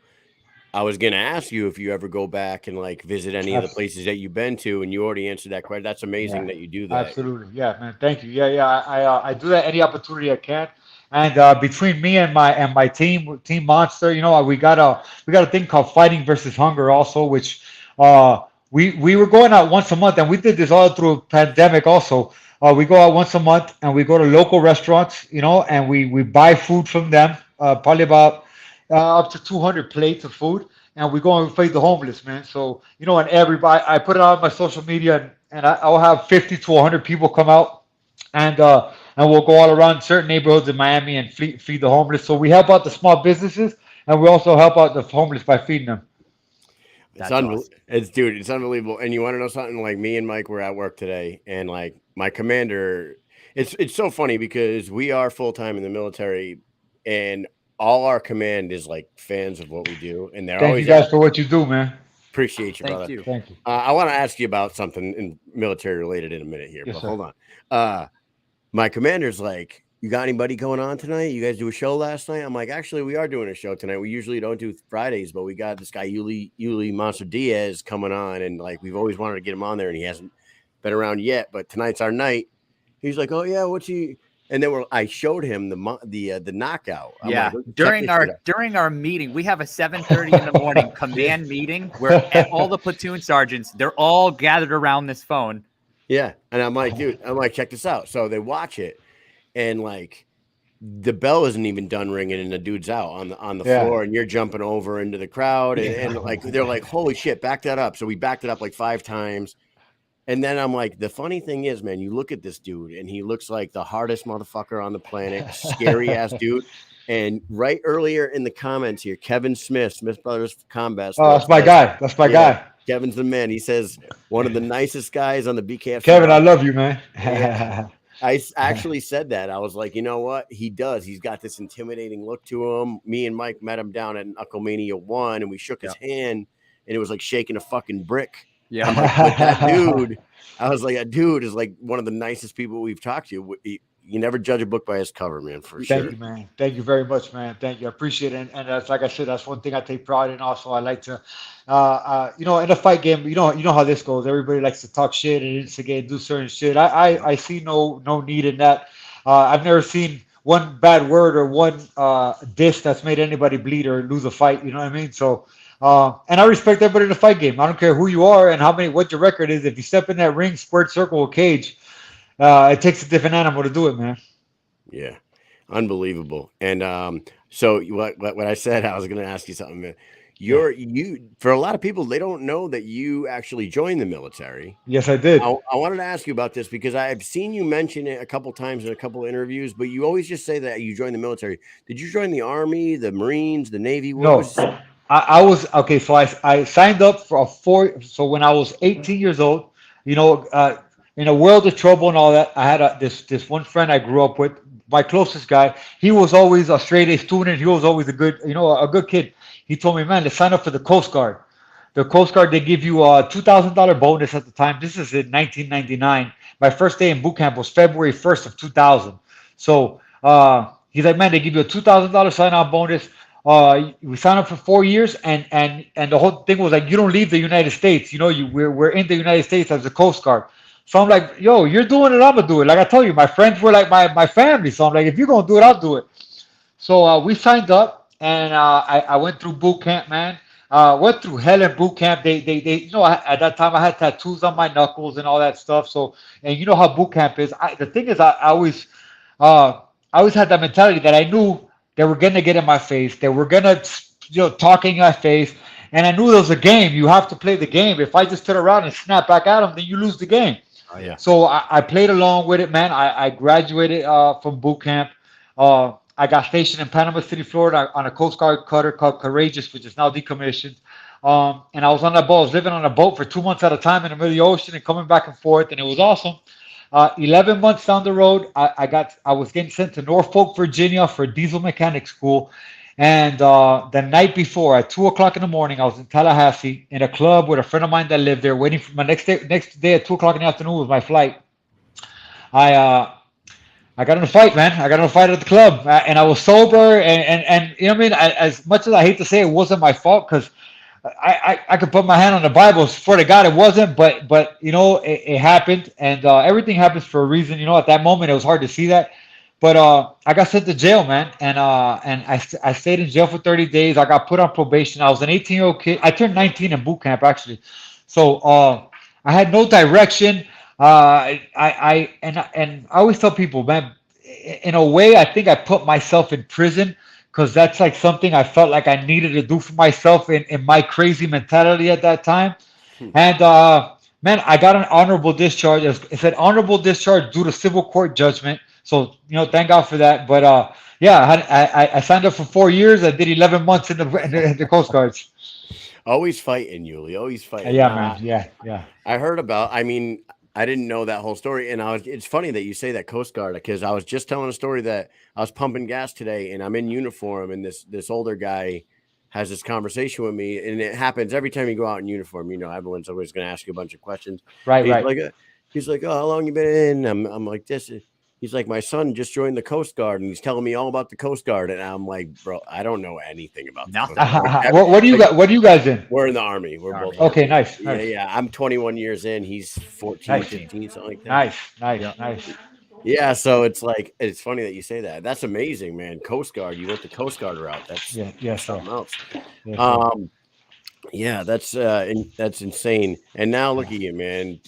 I was going to ask you if you ever go back and like visit any of the Abs- places that you've been to, and you already answered that question. That's amazing Yeah, that you do that. absolutely. Yeah, man. Thank you. Yeah, yeah. I do that any opportunity I can. And between me and my team Monster, we got a thing called Fighting versus Hunger also, which uh we were going out once a month, and we did this all through pandemic also. We go out once a month, and we go to local restaurants, and we buy food from them, probably about up to 200 plates of food, and we go and feed the homeless, man. So and everybody, I put it on my social media, and I'll have 50 to 100 people come out, and we'll go all around certain neighborhoods in Miami and feed the homeless. So we help out the small businesses, and we also help out the homeless by feeding them. That's awesome. It's unbelievable. And you want to know something? Like me and Mike were at work today, and like my commander, it's so funny because we are full time in the military, and all our command is like fans of what we do, and they're Thank you always guys for what you do, man. appreciate you, Thank brother. you. Thank you. I want to ask you about something in military related in a minute here, Yes, but sir. hold on. My commander's like, you got anybody going on tonight? You guys do a show last night? I'm like, actually, we are doing a show tonight. We usually don't do Fridays, but we got this guy, Yuli Monster Diaz, coming on. And like, we've always wanted to get him on there, and he hasn't been around yet. But tonight's our night. He's like, oh, yeah, what's he? And then I showed him the knockout. I'm Yeah, like, check during this our shit out. during our meeting, we have a 7:30 in the morning command meeting where all the platoon sergeants, they're all gathered around this phone. Yeah. And I'm like, dude, check this out. So they watch it, and like, the bell isn't even done ringing and the dude's out on the Yeah. floor, and you're jumping over into the crowd, and like they're like, holy shit, back that up. So we backed it up like 5 times. And then I'm like, the funny thing is, man, you look at this dude and he looks like the hardest motherfucker on the planet, scary ass dude. And right earlier in the comments here, Kevin Smith Brothers Combat Oh, Sports that's my says, guy. That's my yeah, guy. Kevin's the man. He says one of the nicest guys on the BKFC Kevin, I roster. love you, man. Yeah. I actually said that. I was like, you know what? He does. He's got this intimidating look to him. Me and Mike met him down at Knucklemania 1, and we shook his hand, and it was like shaking a fucking brick. Yeah, I'm like, but that dude, I was like, that dude is like one of the nicest people we've talked to. You never judge a book by its cover, man, for sure. Thank you, man. Thank you very much, man. Thank you. I appreciate it. And that's like I said, that's one thing I take pride in. Also, I like to, in a fight game, you know how this goes. Everybody likes to talk shit and instigate, and do certain shit. I see no need in that. I've never seen one bad word or one diss that's made anybody bleed or lose a fight. You know what I mean? So, and I respect everybody in the fight game. I don't care who you are and what your record is. If you step in that ring, squared circle, or cage, it takes a different animal to do it, man. Yeah, unbelievable. And so what I said, I was going to ask you something, man. you for a lot of people, they don't know that you actually joined the military. Yes, I did. I wanted to ask you about this because I've seen you mention it a couple times in a couple of interviews, but you always just say that you joined the military. Did you join the Army, the Marines, the Navy? What No, was I was okay. So I signed up for a 4. So when I was 18 years old, you know, in a world of trouble and all that, I had this one friend I grew up with, my closest guy. He was always a straight A student. He was always a good kid. He told me, man, let's sign up for the Coast Guard. The Coast Guard, they give you a $2,000 bonus at the time. This is in 1999. My first day in boot camp was February 1st of 2000. So he's like, man, they give you a $2,000 sign-on bonus. We signed up for 4 years, and the whole thing was like, you don't leave the United States. You know, we're in the United States as a Coast Guard. So I'm like, yo, you're doing it, I'm gonna do it. Like I told you, my friends were like my family. So I'm like, if you're gonna do it, I'll do it. So we signed up, and I went through boot camp, man. Went through hell in boot camp. They you know, at that time I had tattoos on my knuckles and all that stuff. So, and you know how boot camp is. The thing is, I always had that mentality that I knew they were gonna get in my face. They were gonna, talk in my face. And I knew there was a game. You have to play the game. If I just turn around and snap back at them, then you lose the game. Oh, yeah. So I played along with it, man. I graduated from boot camp. I got stationed in Panama City, Florida, on a Coast Guard cutter called Courageous, which is now decommissioned. And I was on that boat. I was living on a boat for 2 months at a time in the middle of the ocean and coming back and forth, and it was awesome. 11 months down the road, I was getting sent to Norfolk, Virginia for diesel mechanic school. And the night before, at 2:00 in the morning, I was in Tallahassee in a club with a friend of mine that lived there, waiting for my next day at 2:00 in the afternoon was my flight. I got in a fight, man. I got in a fight at the club, and I was sober, and you know what I mean. As much as I hate to say it wasn't my fault, because I could put my hand on the Bible, swear to God it wasn't, but you know, it happened, and everything happens for a reason. You know, at that moment it was hard to see that. But I got sent to jail, man, and I stayed in jail for 30 days. I got put on probation. I was an 18-year-old kid. I turned 19 in boot camp, actually. So I had no direction. I always tell people, man, in a way, I think I put myself in prison because that's like something I felt like I needed to do for myself in my crazy mentality at that time. And man, I got an honorable discharge. It said honorable discharge due to civil court judgment. So, you know, thank God for that. But yeah, I signed up for 4 years. I did 11 months in the Coast Guards. Always fighting, Yuli. Always fighting. Yeah, man. Yeah. I heard about. I mean, I didn't know that whole story, and it's funny that you say that Coast Guard, because I was just telling a story that I was pumping gas today, and I'm in uniform, and this older guy has this conversation with me, and it happens every time you go out in uniform. You know, everyone's always going to ask you a bunch of questions. Right. He's like, oh, how long you been in? I'm like this. He's like, my son just joined the Coast Guard, and he's telling me all about the Coast Guard, and I'm like, bro, I don't know anything about nothing. What do you guys in? We're in the Army. We're both. Okay, nice. Yeah. I'm 21 years in. He's 14, 15, something like that. Nice. Yeah, so it's like, it's funny that you say that. That's amazing, man. Coast Guard. You went the Coast Guard route. That's something else. Yeah, that's insane. And now look at you, man.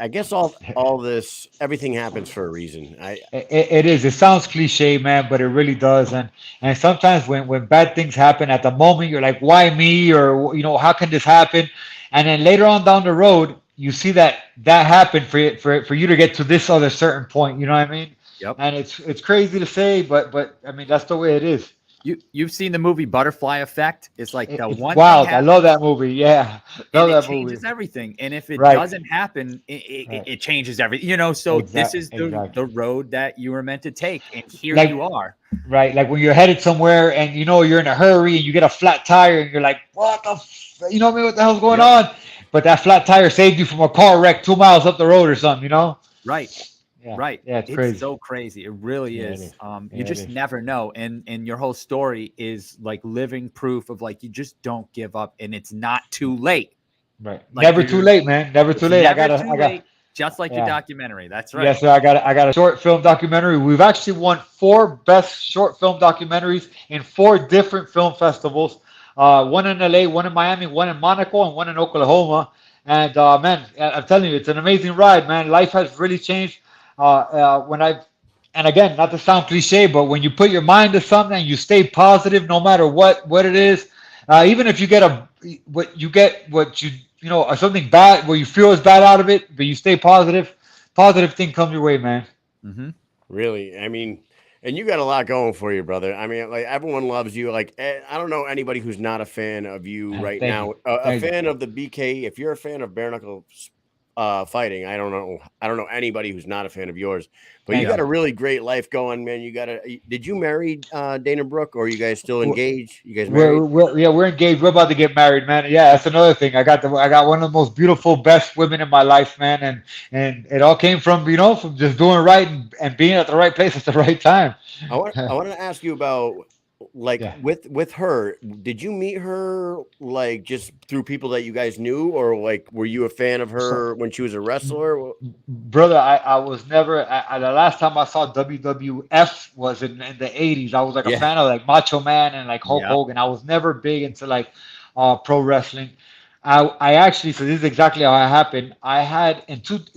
I guess all this, everything happens for a reason. It is. It sounds cliche, man, but it really does. And sometimes when bad things happen at the moment, you're like, why me? Or, you know, how can this happen? And then later on down the road, you see that happened for you to get to this other certain point. You know what I mean? Yep. And it's crazy to say, but I mean, that's the way it is. You've seen the movie Butterfly Effect? It's like the one. Wow, I love that movie. Yeah, love that movie. It changes everything, and if it doesn't happen, it changes everything. You know, so this is the road that you were meant to take, and here you are. Right, like when you're headed somewhere, and you know you're in a hurry, and you get a flat tire, and you're like, "What the? You know what the hell's going on?" But that flat tire saved you from a car wreck 2 miles up the road or something. You know? Right. Yeah. Right. Yeah, it's crazy. So crazy. It really is. You just never know. And your whole story is like living proof of like, you just don't give up, and it's not too late. Right. Like Never too late, man. Never too late. I got just like your documentary. That's right. Yes, sir. I got a short film documentary. We've actually won 4 best short film documentaries in 4 different film festivals. One in LA, one in Miami, one in Monaco, and one in Oklahoma. And man, I'm telling you, it's an amazing ride, man. Life has really changed. And again, not to sound cliche, but when you put your mind to something and you stay positive, no matter what it is, Even if you get what you know, or something bad where you feel is bad out of it, but you stay positive. Positive thing comes your way, man. Mm-hmm. Really, I mean, and you got a lot going for you, brother. I mean, like everyone loves you. Like I don't know anybody who's not a fan of you right Thank you. now. A Thank you. fan of the BK. If you're a fan of bare knuckle fighting, I don't know. I don't know anybody who's not a fan of yours. But you Thank got you. a really great life going, man. You got a. Did you marry Dana Brooke, or are you guys still We're, engaged? You guys married? yeah, we're engaged. We're about to get married, man. Yeah, that's another thing. I got one of the most beautiful, best women in my life, man, and it all came from from just doing right and being at the right place at the right time. I want to ask you about like Yeah. with her. Did you meet her like just through people that you guys knew, or like were you a fan of So, her when she was a wrestler? brother, I was never. The last time I saw WWF was in the '80s. I was like a Yeah, fan of like Macho Man and like Hulk Yep. Hogan. I was never big into like pro wrestling. I actually, so this is exactly how it happened. I had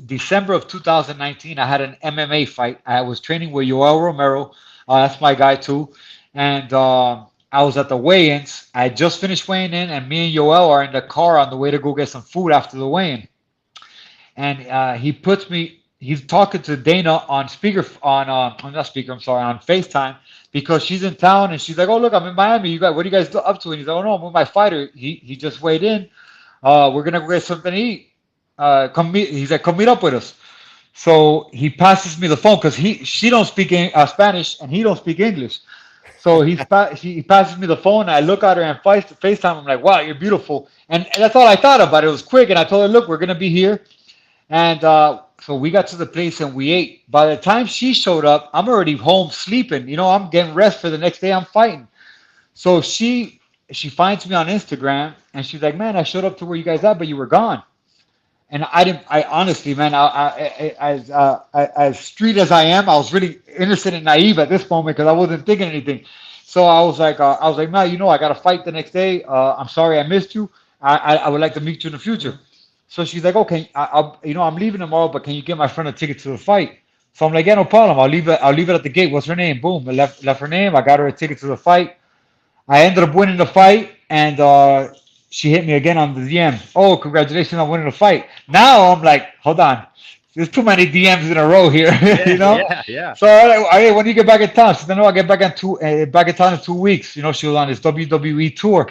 December of 2019, I had an MMA fight. I was training with Yoel Romero. That's my guy too. And I was at the weigh-ins. I had just finished weighing in, and me and Yoel are in the car on the way to go get some food after the weigh-in. And he puts me. He's talking to Dana on speaker on not speaker. I'm sorry, on FaceTime because she's in town and she's like, "Oh look, I'm in Miami. You guys, what are you guys up to?" And he's like, "Oh no, I'm with my fighter. He just weighed in. We're gonna go get something to eat. Come meet." He's like, "Come meet up with us." So he passes me the phone because she don't speak Spanish and he don't speak English. So he passes me the phone. I look at her and FaceTime. I'm like, "Wow, you're beautiful." And that's all I thought about. It was quick, and I told her, "Look, we're gonna be here." And so we got to the place and we ate. By the time she showed up, I'm already home sleeping. I'm getting rest for the next day. I'm fighting. So she finds me on Instagram and she's like, "Man, I showed up to where you guys at, but you were gone." And I didn't. I honestly, man, as street as I am, I was really innocent and naive at this moment because I wasn't thinking anything. So I was like, "Man, I got to fight the next day. I'm sorry I missed you. I would like to meet you in the future." So she's like, "Okay, I'm leaving tomorrow, but can you get my friend a ticket to the fight?" So I'm like, "Yeah, no problem. I'll leave it at the gate. What's her name?" Boom, I left her name. I got her a ticket to the fight. I ended up winning the fight, and she hit me again on the DM. "Oh, congratulations on winning the fight." Now I'm like, "Hold on, there's too many DMs in a row here," you know. Yeah. So when do you get back in town? She said, "No, I get back in town in 2 weeks." She was on this WWE tour.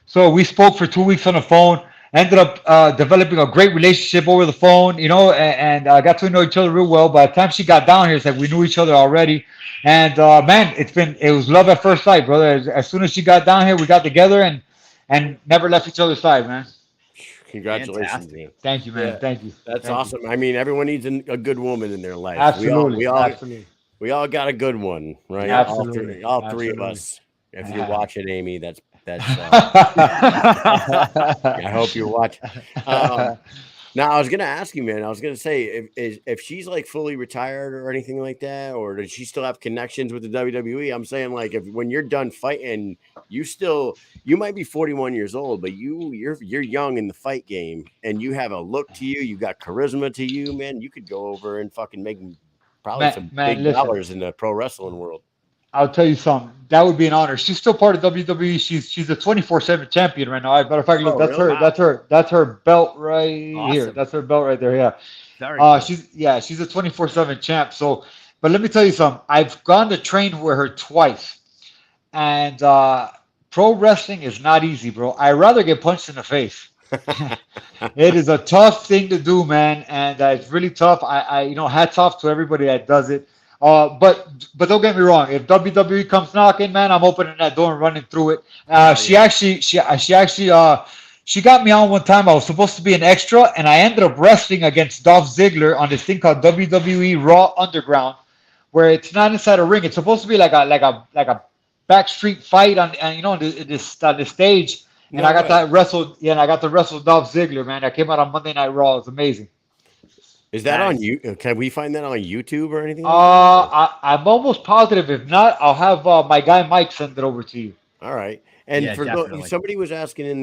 So we spoke for 2 weeks on the phone. Ended up developing a great relationship over the phone, and got to know each other real well. By the time she got down here, it's like we knew each other already. And man, it was love at first sight, brother. As soon as she got down here, we got together and never left each other's side, man. congratulations, Fantastic. man. Thank you, man. Yeah, Thank you. that's Thank you. awesome. I mean, everyone needs a good woman in their life. We all Absolutely. we all Absolutely. we all got a good one, right? Yep. Absolutely. All three of Absolutely. us. If you're watching, Amy, I hope you're watching. Now, I was gonna ask you, man. I was gonna say if she's like fully retired or anything like that, or does she still have connections with the WWE? I'm saying like if when you're done fighting, you might be 41 years old, but you're young in the fight game, and you have a look to you. You got charisma to you, man. You could go over and fucking make probably some Man, big listen. dollars in the pro wrestling world. I'll tell you something. That would be an honor. She's still part of WWE. She's a 24/7 champion right now. As a matter of fact, look, Oh, that's really? her. Wow. That's her belt right here. Awesome. That's her belt right there. Yeah. Very cool. She's a 24/7 champ. So, but let me tell you something. I've gone to train with her twice, and pro wrestling is not easy, bro. I'd rather get punched in the face. It is a tough thing to do, man, and it's really tough. Hats off to everybody that does it. But don't get me wrong. If WWE comes knocking, man, I'm opening that door and running through it. She got me on one time. I was supposed to be an extra, and I ended up wrestling against Dolph Ziggler on this thing called WWE Raw Underground, where it's not inside a ring. It's supposed to be like a backstreet fight on this stage. And No I got way. that wrestled. Yeah, and I got to wrestle Dolph Ziggler, man. That came out on Monday Night Raw. It was amazing. Is that on Nice. you? Can we find that on YouTube or anything like that? I'm almost positive. If not, I'll have my guy Mike send it over to you. All right. And Yeah, definitely. somebody was asking in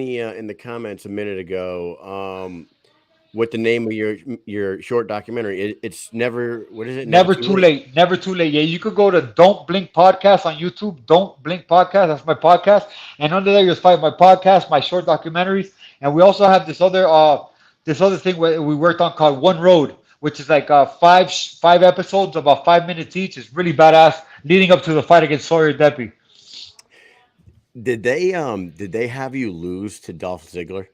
the comments a minute ago, what the name of your short documentary. It's never, what is it? Never too late. Never too late. Yeah, you could go to Don't Blink Podcast on YouTube. Don't Blink Podcast. That's my podcast. And under there, you'll find my podcast, my short documentaries, and we also have this other thing we worked on called One Road, which is like five episodes, about 5 minutes each. It's really badass, leading up to the fight against Sawyer Deppy. Did they have you lose to Dolph Ziggler?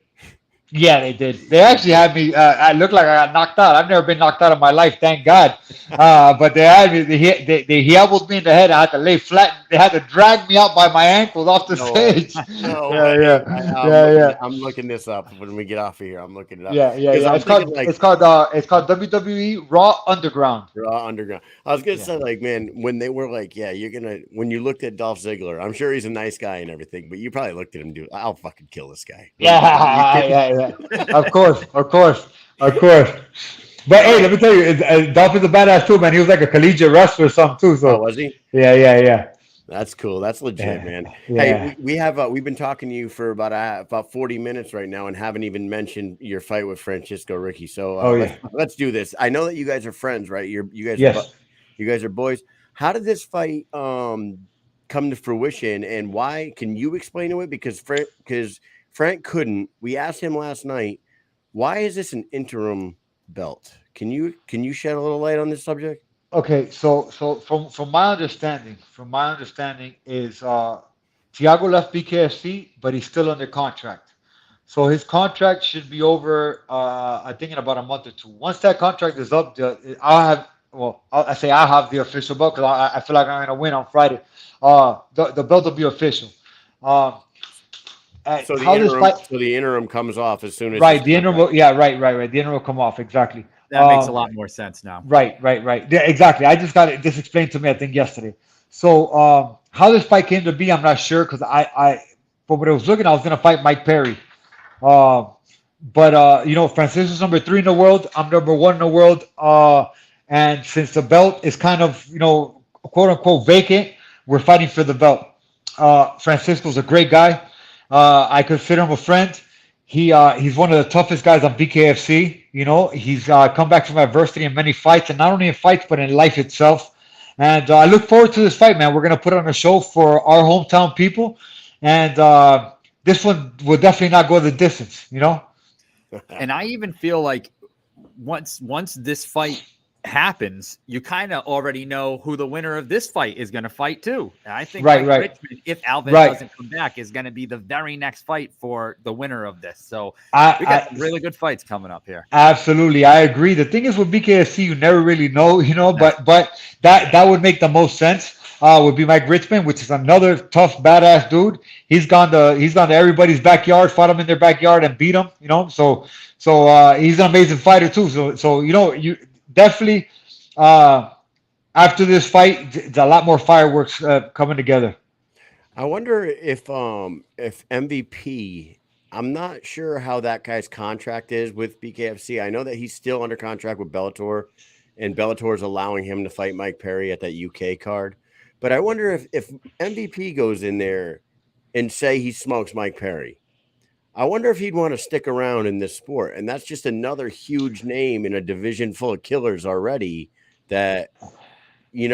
Yeah, they did. They actually had me. I looked like I got knocked out. I've never been knocked out in my life, thank God. But they had me. They elbowed me in the head. I had to lay flat. They had to drag me out by my ankles off the stage. I'm looking this up when we get off of here. I'm looking it up. Yeah. It's called WWE Raw Underground. Raw Underground. I was gonna say, like, man, when they were like, yeah, when you looked at Dolph Ziggler, I'm sure he's a nice guy and everything, but you probably looked at him, dude. I'll fucking kill this guy. Yeah. Of course. But hey, let me tell you, Dolph is a badass too, man. He was like a collegiate wrestler or something too. So was he? Yeah. That's cool. That's legit, man. Yeah. Hey, we've been talking to you for about 40 minutes right now and haven't even mentioned your fight with Francisco Ricky. So let's do this. I know that you guys are friends, right? You guys are boys. How did this fight come to fruition, and why? Can you explain to it? Because Frank couldn't. We asked him last night, why is this an interim belt? Can you shed a little light on this subject? Okay, so from my understanding is Thiago left BKFC, but he's still under contract. So his contract should be over, I think, in about a month or two. Once that contract is up, I have the official belt because I feel like I'm going to win on Friday. The belt will be official. So the interim comes off as soon as right. The interim, right. The interim will come off exactly. That makes a lot more sense now. Right. Yeah, exactly. I just got it just explained to me, I think, yesterday. So how this fight came to be, I'm not sure because but when I was looking, I was going to fight Mike Perry. But Francisco's number 3 in the world. I'm number 1 in the world. And since the belt is kind of, quote unquote vacant, we're fighting for the belt. Francisco's a great guy. I consider him a friend. He's one of the toughest guys on BKFC. He's come back from adversity in many fights, and not only in fights, but in life itself. And I look forward to this fight, man. We're going to put on a show for our hometown people. And this one will definitely not go the distance, And I even feel like once this fight happens, you kind of already know who the winner of this fight is going to fight too. And I think Richmond, if Alvin doesn't come back, is going to be the very next fight for the winner of this. So we got some really good fights coming up here. Absolutely, I agree. The thing is with BKFC, you never really know, but that would make the most sense. Would be Mike Richmond, which is another tough, badass dude. He's gone to everybody's backyard, fought them in their backyard, and beat them. So he's an amazing fighter too. So you definitely after this fight, there's a lot more fireworks coming together. I wonder if MVP. I'm not sure how that guy's contract is with BKFC. I know that he's still under contract with Bellator, and Bellator is allowing him to fight Mike Perry at that UK card. But I wonder if MVP goes in there and say he smokes Mike Perry, I wonder if he'd want to stick around in this sport. And that's just another huge name in a division full of killers already that, you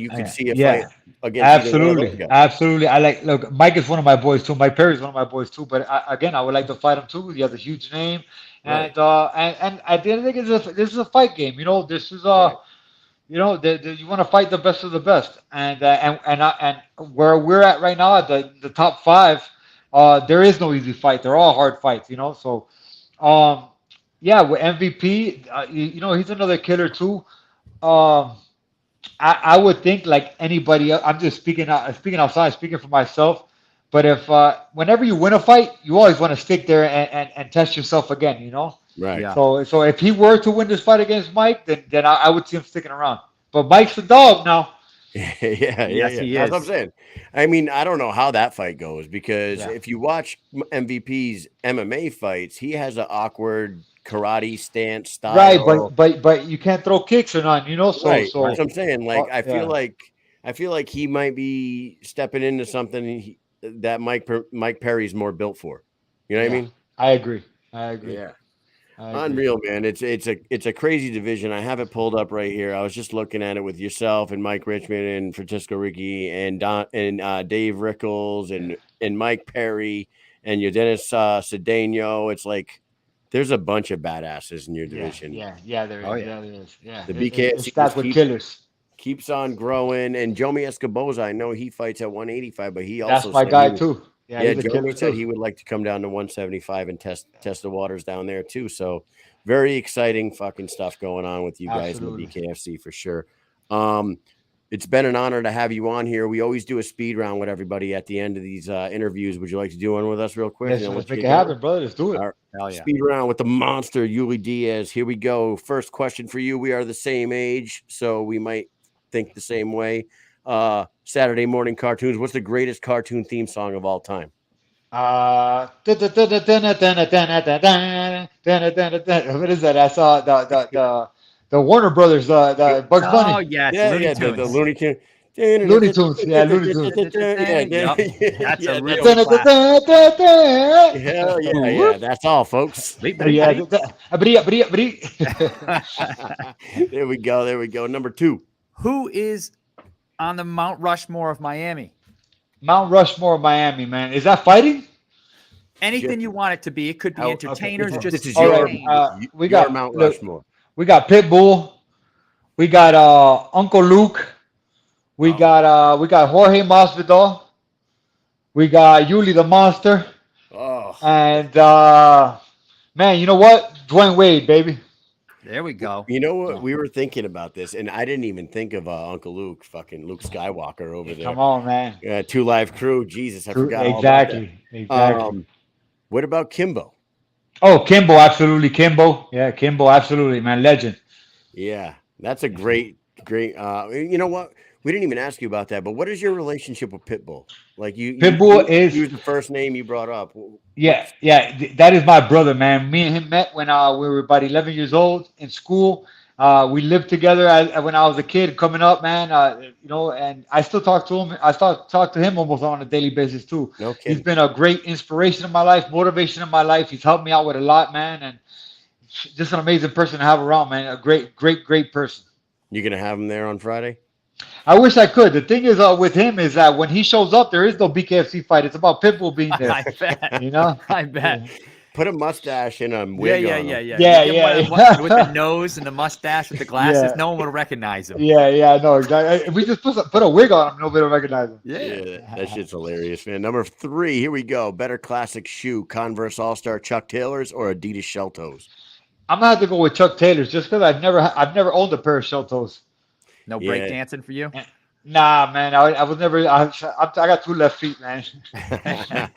could see a fight against. Absolutely. Look, Mike is one of my boys too. Mike Perry is one of my boys too. But I would like to fight him too. He has a huge name. And at the end of the day, this is a fight game. This is you want to fight the best of the best. And where we're at right now, at the top 5, there is no easy fight. They're all hard fights, So, with MVP, he's another killer too. I would think like anybody else. I'm just speaking outside, speaking for myself. But if whenever you win a fight, you always want to stick there and test yourself again, Right. Yeah. So if he were to win this fight against Mike, then I would see him sticking around. But Mike's the dog now. Yes, he That's is. what I'm saying. I mean, I don't know how that fight goes because if you watch MVP's MMA fights, he has an awkward karate stance style. Right, but you can't throw kicks or none, So that's what I'm saying. Like, I feel like he might be stepping into something that Mike Perry's more built for. You know what I mean? I agree. Yeah. Unreal, man. It's a crazy division. I have it pulled up right here. I was just looking at it with yourself and Mike Richmond and Francisco Ricky and Dave Rickles and Mike Perry and your Dennis Cedeno. It's like there's a bunch of badasses in your division. There is. Oh, yeah. Yeah, there is. Yeah. The It's BKFC stacked with killers. keeps on growing. And Jomi Escoboza, I know he fights at 185, but he That's also my said guy he- too. Yeah, Yeah, he's a killer Jomi said too. he would like to come down to 175 and test the waters down there too. So very exciting fucking stuff going on with you guys Absolutely. in the BKFC for sure. It's been an honor to have you on here. We always do a speed round with everybody at the end of these interviews. Would you like to do one with us real quick? Yes, And then let's we'll make get it happen, going? brother. Let's do it. All right. Hell yeah. Speed round with the monster, Yuli Diaz. Here we go. First question for you. We are the same age, so we might think the same way. Saturday morning cartoons. What's the greatest cartoon theme song of all time? What is that? I saw the Warner Brothers, the Bugs Oh, Bunny, yeah. It's Yeah, Looney yeah, Tunes. the Looney Tunes. Looney Tunes. Yeah, Looney Tunes. Yup. That's a real that's- classic. Hell yeah. That's all, folks. Yeah. There we go. Number 2. Who is on the Mount Rushmore of Miami? Mount Rushmore, Miami, man. Is that fighting? Anything you want it to be. It could be Oh, entertainers. okay. Just This is All your, right, we your got Mount look, Rushmore. we got Pitbull, we got Uncle Luke, we got Jorge Masvidal, we got Yuli the Monster, Oh, and man, you know what? Dwayne Wade, baby. there we go. you know what? We were thinking about this, and I didn't even think of Uncle Luke, fucking Luke Skywalker over there. Come on, man. 2 Live Crew. Jesus, I forgot all about that. Exactly. What about Kimbo? Oh, Kimbo, absolutely. Kimbo. Yeah, Kimbo, absolutely, man. Legend. Yeah, that's a great. You know what? We didn't even ask you about that, but what is your relationship with Pitbull? Like Pitbull is the first name you brought up. Yeah, that is my brother, man. Me and him met when we were about 11 years old in school. We lived together when I was a kid coming up, man. And I still talk to him. I still talk to him almost on a daily basis too. No kidding. He's been a great inspiration in my life, motivation in my life. He's helped me out with a lot, man, and just an amazing person to have around, man. A great person. You gonna have him there on Friday? I wish I could. The thing is with him is that when he shows up, there is no BKFC fight. It's about Pitbull being there. I bet. You know? I bet. Put a mustache and a wig on him. Yeah. Yeah, You yeah. get one with the nose and the mustache with the glasses. Yeah. No one will recognize him. Yeah, no, exactly. If we just put a wig on him, nobody will recognize him. Yeah, that shit's hilarious, man. Number 3, here we go. Better classic shoe: Converse All-Star Chuck Taylors or Adidas Shell Toes? I'm gonna have to go with Chuck Taylor's just because I've never owned a pair of shell toes. No Yeah. break dancing for you? Nah, man, I was never. I got 2 left feet, man.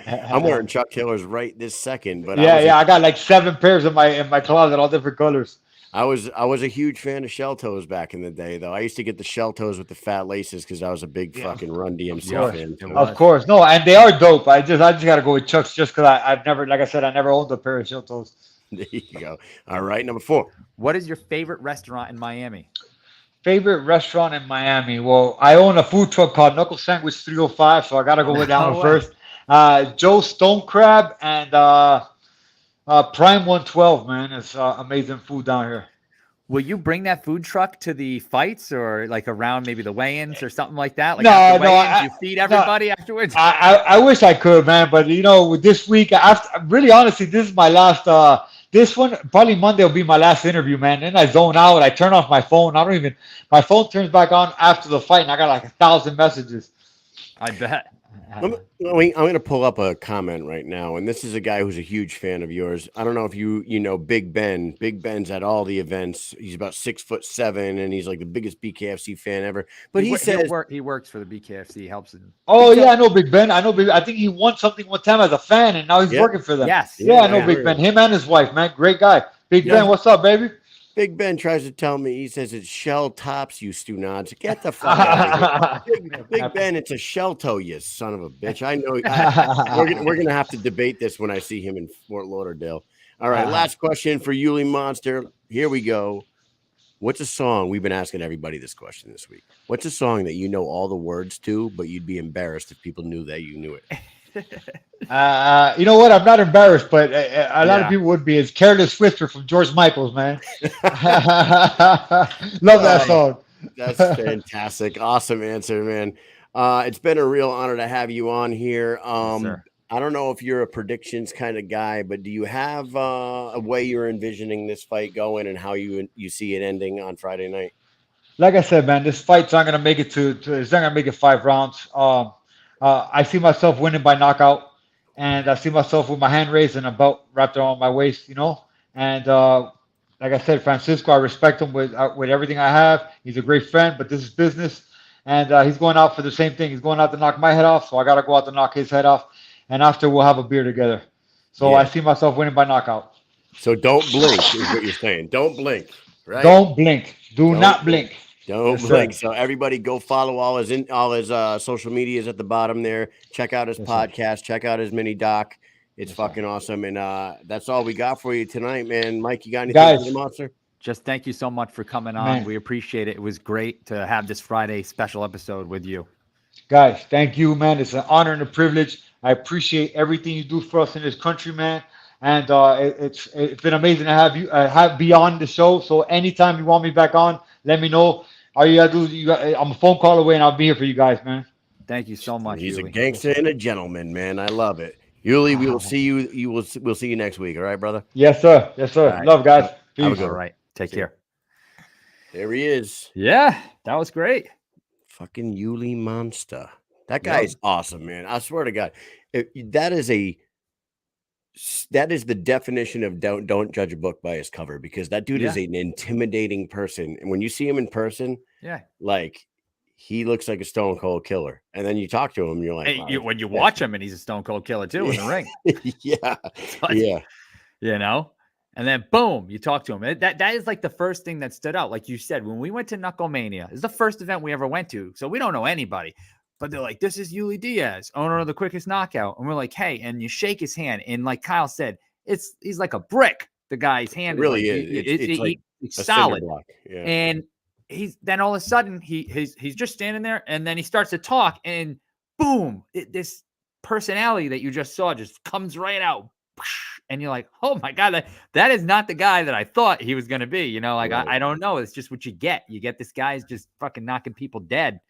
I'm wearing Chuck Taylors right this second, but Yeah, I got like 7 pairs in my closet, all different colors. I was a huge fan of shell toes back in the day, though. I used to get the shell toes with the fat laces because I was a big fucking Run DMC course. fan. too. Of course, no, and they are dope. I just gotta go with Chuck's just because I've never, like I said, I never owned a pair of shell toes. There you go. All right, number 4. What is your favorite restaurant in Miami? Favorite restaurant in Miami? Well, I own a food truck called Knuckle Sandwich 305, so I gotta go with that one first. Joe Stone Crab and Prime 112, man. It's amazing food down here. Will you bring that food truck to the fights or like around maybe the weigh-ins or something like that? Like No, after no, weigh-ins, you feed everybody afterwards? I wish I could, man, but with this week, really honestly, this is my last. This one probably Monday will be my last interview, man. Then I zone out. I turn off my phone. My phone turns back on after the fight, and I got like 1,000 messages. I bet. I'm going to pull up a comment right now, and this is a guy who's a huge fan of yours. I don't know if you know Big Ben. Big Ben's at all the events. He's about 6'7", and he's like the biggest BKFC fan ever. But he says he works for the BKFC. He helps him. Oh yeah, I know Big Ben. I think he won something one time as a fan, and now he's working for them. Yes. Yeah, I know Big Ben. Him and his wife, man, great guy. Big Ben, what's up, baby? Big Ben tries to tell me, he says it's shell tops, you Stu Nods. Get the fuck out of here. Big Ben, it's a shell toe, you son of a bitch. I know. We're gonna have to debate this when I see him in Fort Lauderdale. All right, last question for Yuli Monster. Here we go. What's a song? We've been asking everybody this question this week. What's a song that you know all the words to, but you'd be embarrassed if people knew that you knew it? You know what? I'm not embarrassed, but a lot of people would be. It's "Careless Whisper" from George Michael's, man. Love that Oh, song. that's fantastic. Awesome answer, man. It's been a real honor to have you on here. Yes, sir. I don't know if you're a predictions kind of guy, but do you have a way you're envisioning this fight going and how you see it ending on Friday night? Like I said, man, this fight's not gonna make it it's not gonna make it 5 rounds. I see myself winning by knockout, and I see myself with my hand raised and a belt wrapped around my waist, you know. And like I said, Francisco, I respect him with everything I have. He's a great friend, but this is business, and he's going out for the same thing. He's going out to knock my head off, so I gotta go out to knock his head off, and after we'll have a beer together. So I see myself winning by knockout. So don't blink is what you're saying. Don't blink, right? Don't blink. Do not blink. Don't blink. So everybody go follow all his social medias at the bottom there. Check out his podcast. Check out his mini doc. It's fucking awesome. And that's all we got for you tonight, man. Mike, you got anything for the monster? Just thank you so much for coming on. Man. We appreciate it. It was great to have this Friday special episode with you. Guys, thank you, man. It's an honor and a privilege. I appreciate everything you do for us in this country, man. And it's been amazing to have you be on the show. So anytime you want me back on, let me know. All you gotta do, I'm a phone call away, and I'll be here for you guys, man. Thank you so much. He's Yuli. a gangster and a gentleman, man. I love it. Yuli, we will see you. We'll see you next week. All right, brother. Yes, sir. Yes, sir. Right. Love, guys. Peace. All right. Take care. There he is. Yeah, that was great. Fucking Yuli Monster. That guy is awesome, man. I swear to God, that is the definition of don't judge a book by its cover, because that dude is an intimidating person. And when you see him in person, like he looks like a stone cold killer. And then you talk to him, you're like, hey, when you watch him, and he's a stone cold killer too in the ring. Yeah. You know, and then boom, you talk to him. That is like the first thing that stood out. Like you said, when we went to Knuckle Mania, it's the first event we ever went to. So we don't know anybody. But they're like, this is Yuli Diaz, owner of the Quickest Knockout. And we're like, hey, and you shake his hand. And like Kyle said, he's like a brick. The guy's hand really is like it's solid. Yeah. And then all of a sudden he's just standing there, and then he starts to talk, and boom, this personality that you just saw just comes right out. And you're like, oh my God, that is not the guy that I thought he was going to be. You know, like, I don't know. It's just what you get. You get this guy's just fucking knocking people dead.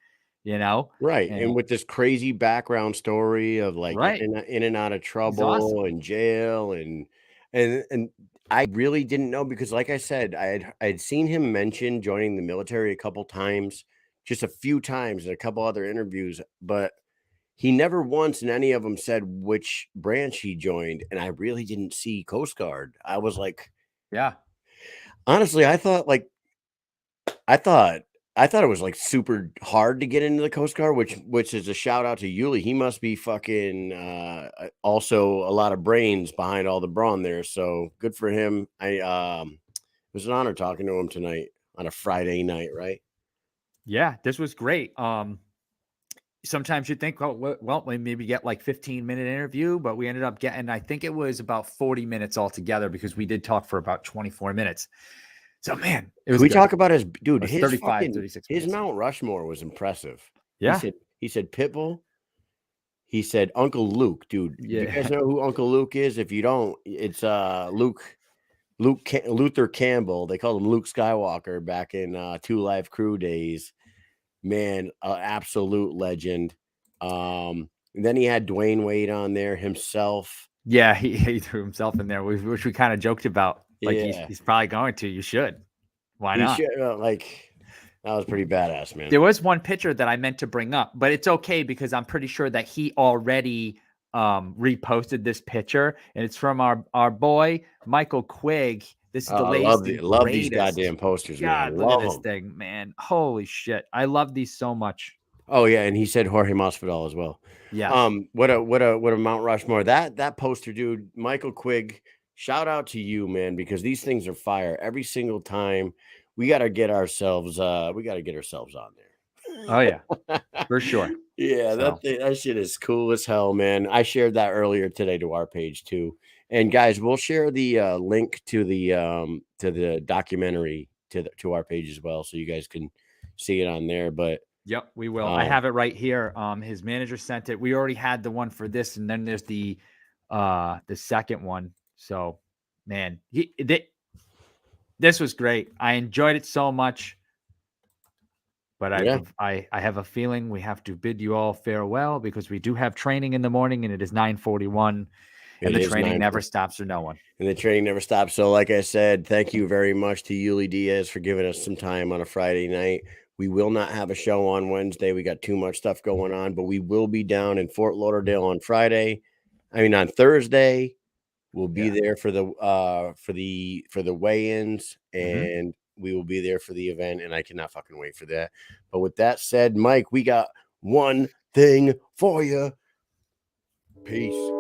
You know, right? And with this crazy background story of like in and out of trouble and jail, and I really didn't know, because, like I said, I'd seen him mention joining the military a couple times, just a few times in a couple other interviews, but he never once in any of them said which branch he joined, and I really didn't see Coast Guard. I was like, honestly, I thought it was like super hard to get into the Coast Guard, which is a shout out to Yuli. He must be fucking also a lot of brains behind all the brawn there. So good for him. It was an honor talking to him tonight on a Friday night, right? Yeah, this was great. Sometimes you think, well, we maybe get like 15-minute interview, but we ended up getting, I think it was about 40 minutes altogether, because we did talk for about 24 minutes. So, man, it was. We talk about his dude. His 36 his Mount Rushmore was impressive. Yeah, he said Pitbull. He said Uncle Luke, dude. Yeah. You guys know who Uncle Luke is? If you don't, it's Luther Campbell. They called him Luke Skywalker back in 2 Live Crew days. Man, absolute legend. And then he had Dwayne Wade on there himself. Yeah, he threw himself in there, which we kind of joked about. Like he's probably going to. You should. Why not? Like, that was pretty badass, man. There was one picture that I meant to bring up, but it's okay, because I'm pretty sure that he already reposted this picture, and it's from our boy Michael Quigg. This is the latest. Love these goddamn posters, man. Look at this thing, man. Holy shit. I love these so much. Oh yeah, and he said Jorge Masvidal as well. Yeah. What a Mount Rushmore. That poster, dude, Michael Quigg. Shout out to you, man, because these things are fire every single time. We got to get ourselves on there. Oh yeah, for sure. Yeah, that shit is cool as hell, man. I shared that earlier today to our page too. And guys, we'll share the link to the documentary to our page as well, so you guys can see it on there. But Yep, we will. I have it right here. His manager sent it. We already had the one for this, and then there's the second one. So, man, this was great. I enjoyed it so much. But I have a feeling we have to bid you all farewell because we do have training in the morning, and it is 9:41, and the training never stops for no one. And the training never stops. So, like I said, thank you very much to Yuli Diaz for giving us some time on a Friday night. We will not have a show on Wednesday. We got too much stuff going on, but we will be down in Fort Lauderdale on on Thursday. We'll be there for the weigh-ins, and we will be there for the event, and I cannot fucking wait for that. But with that said, Mike, we got one thing for you. Peace.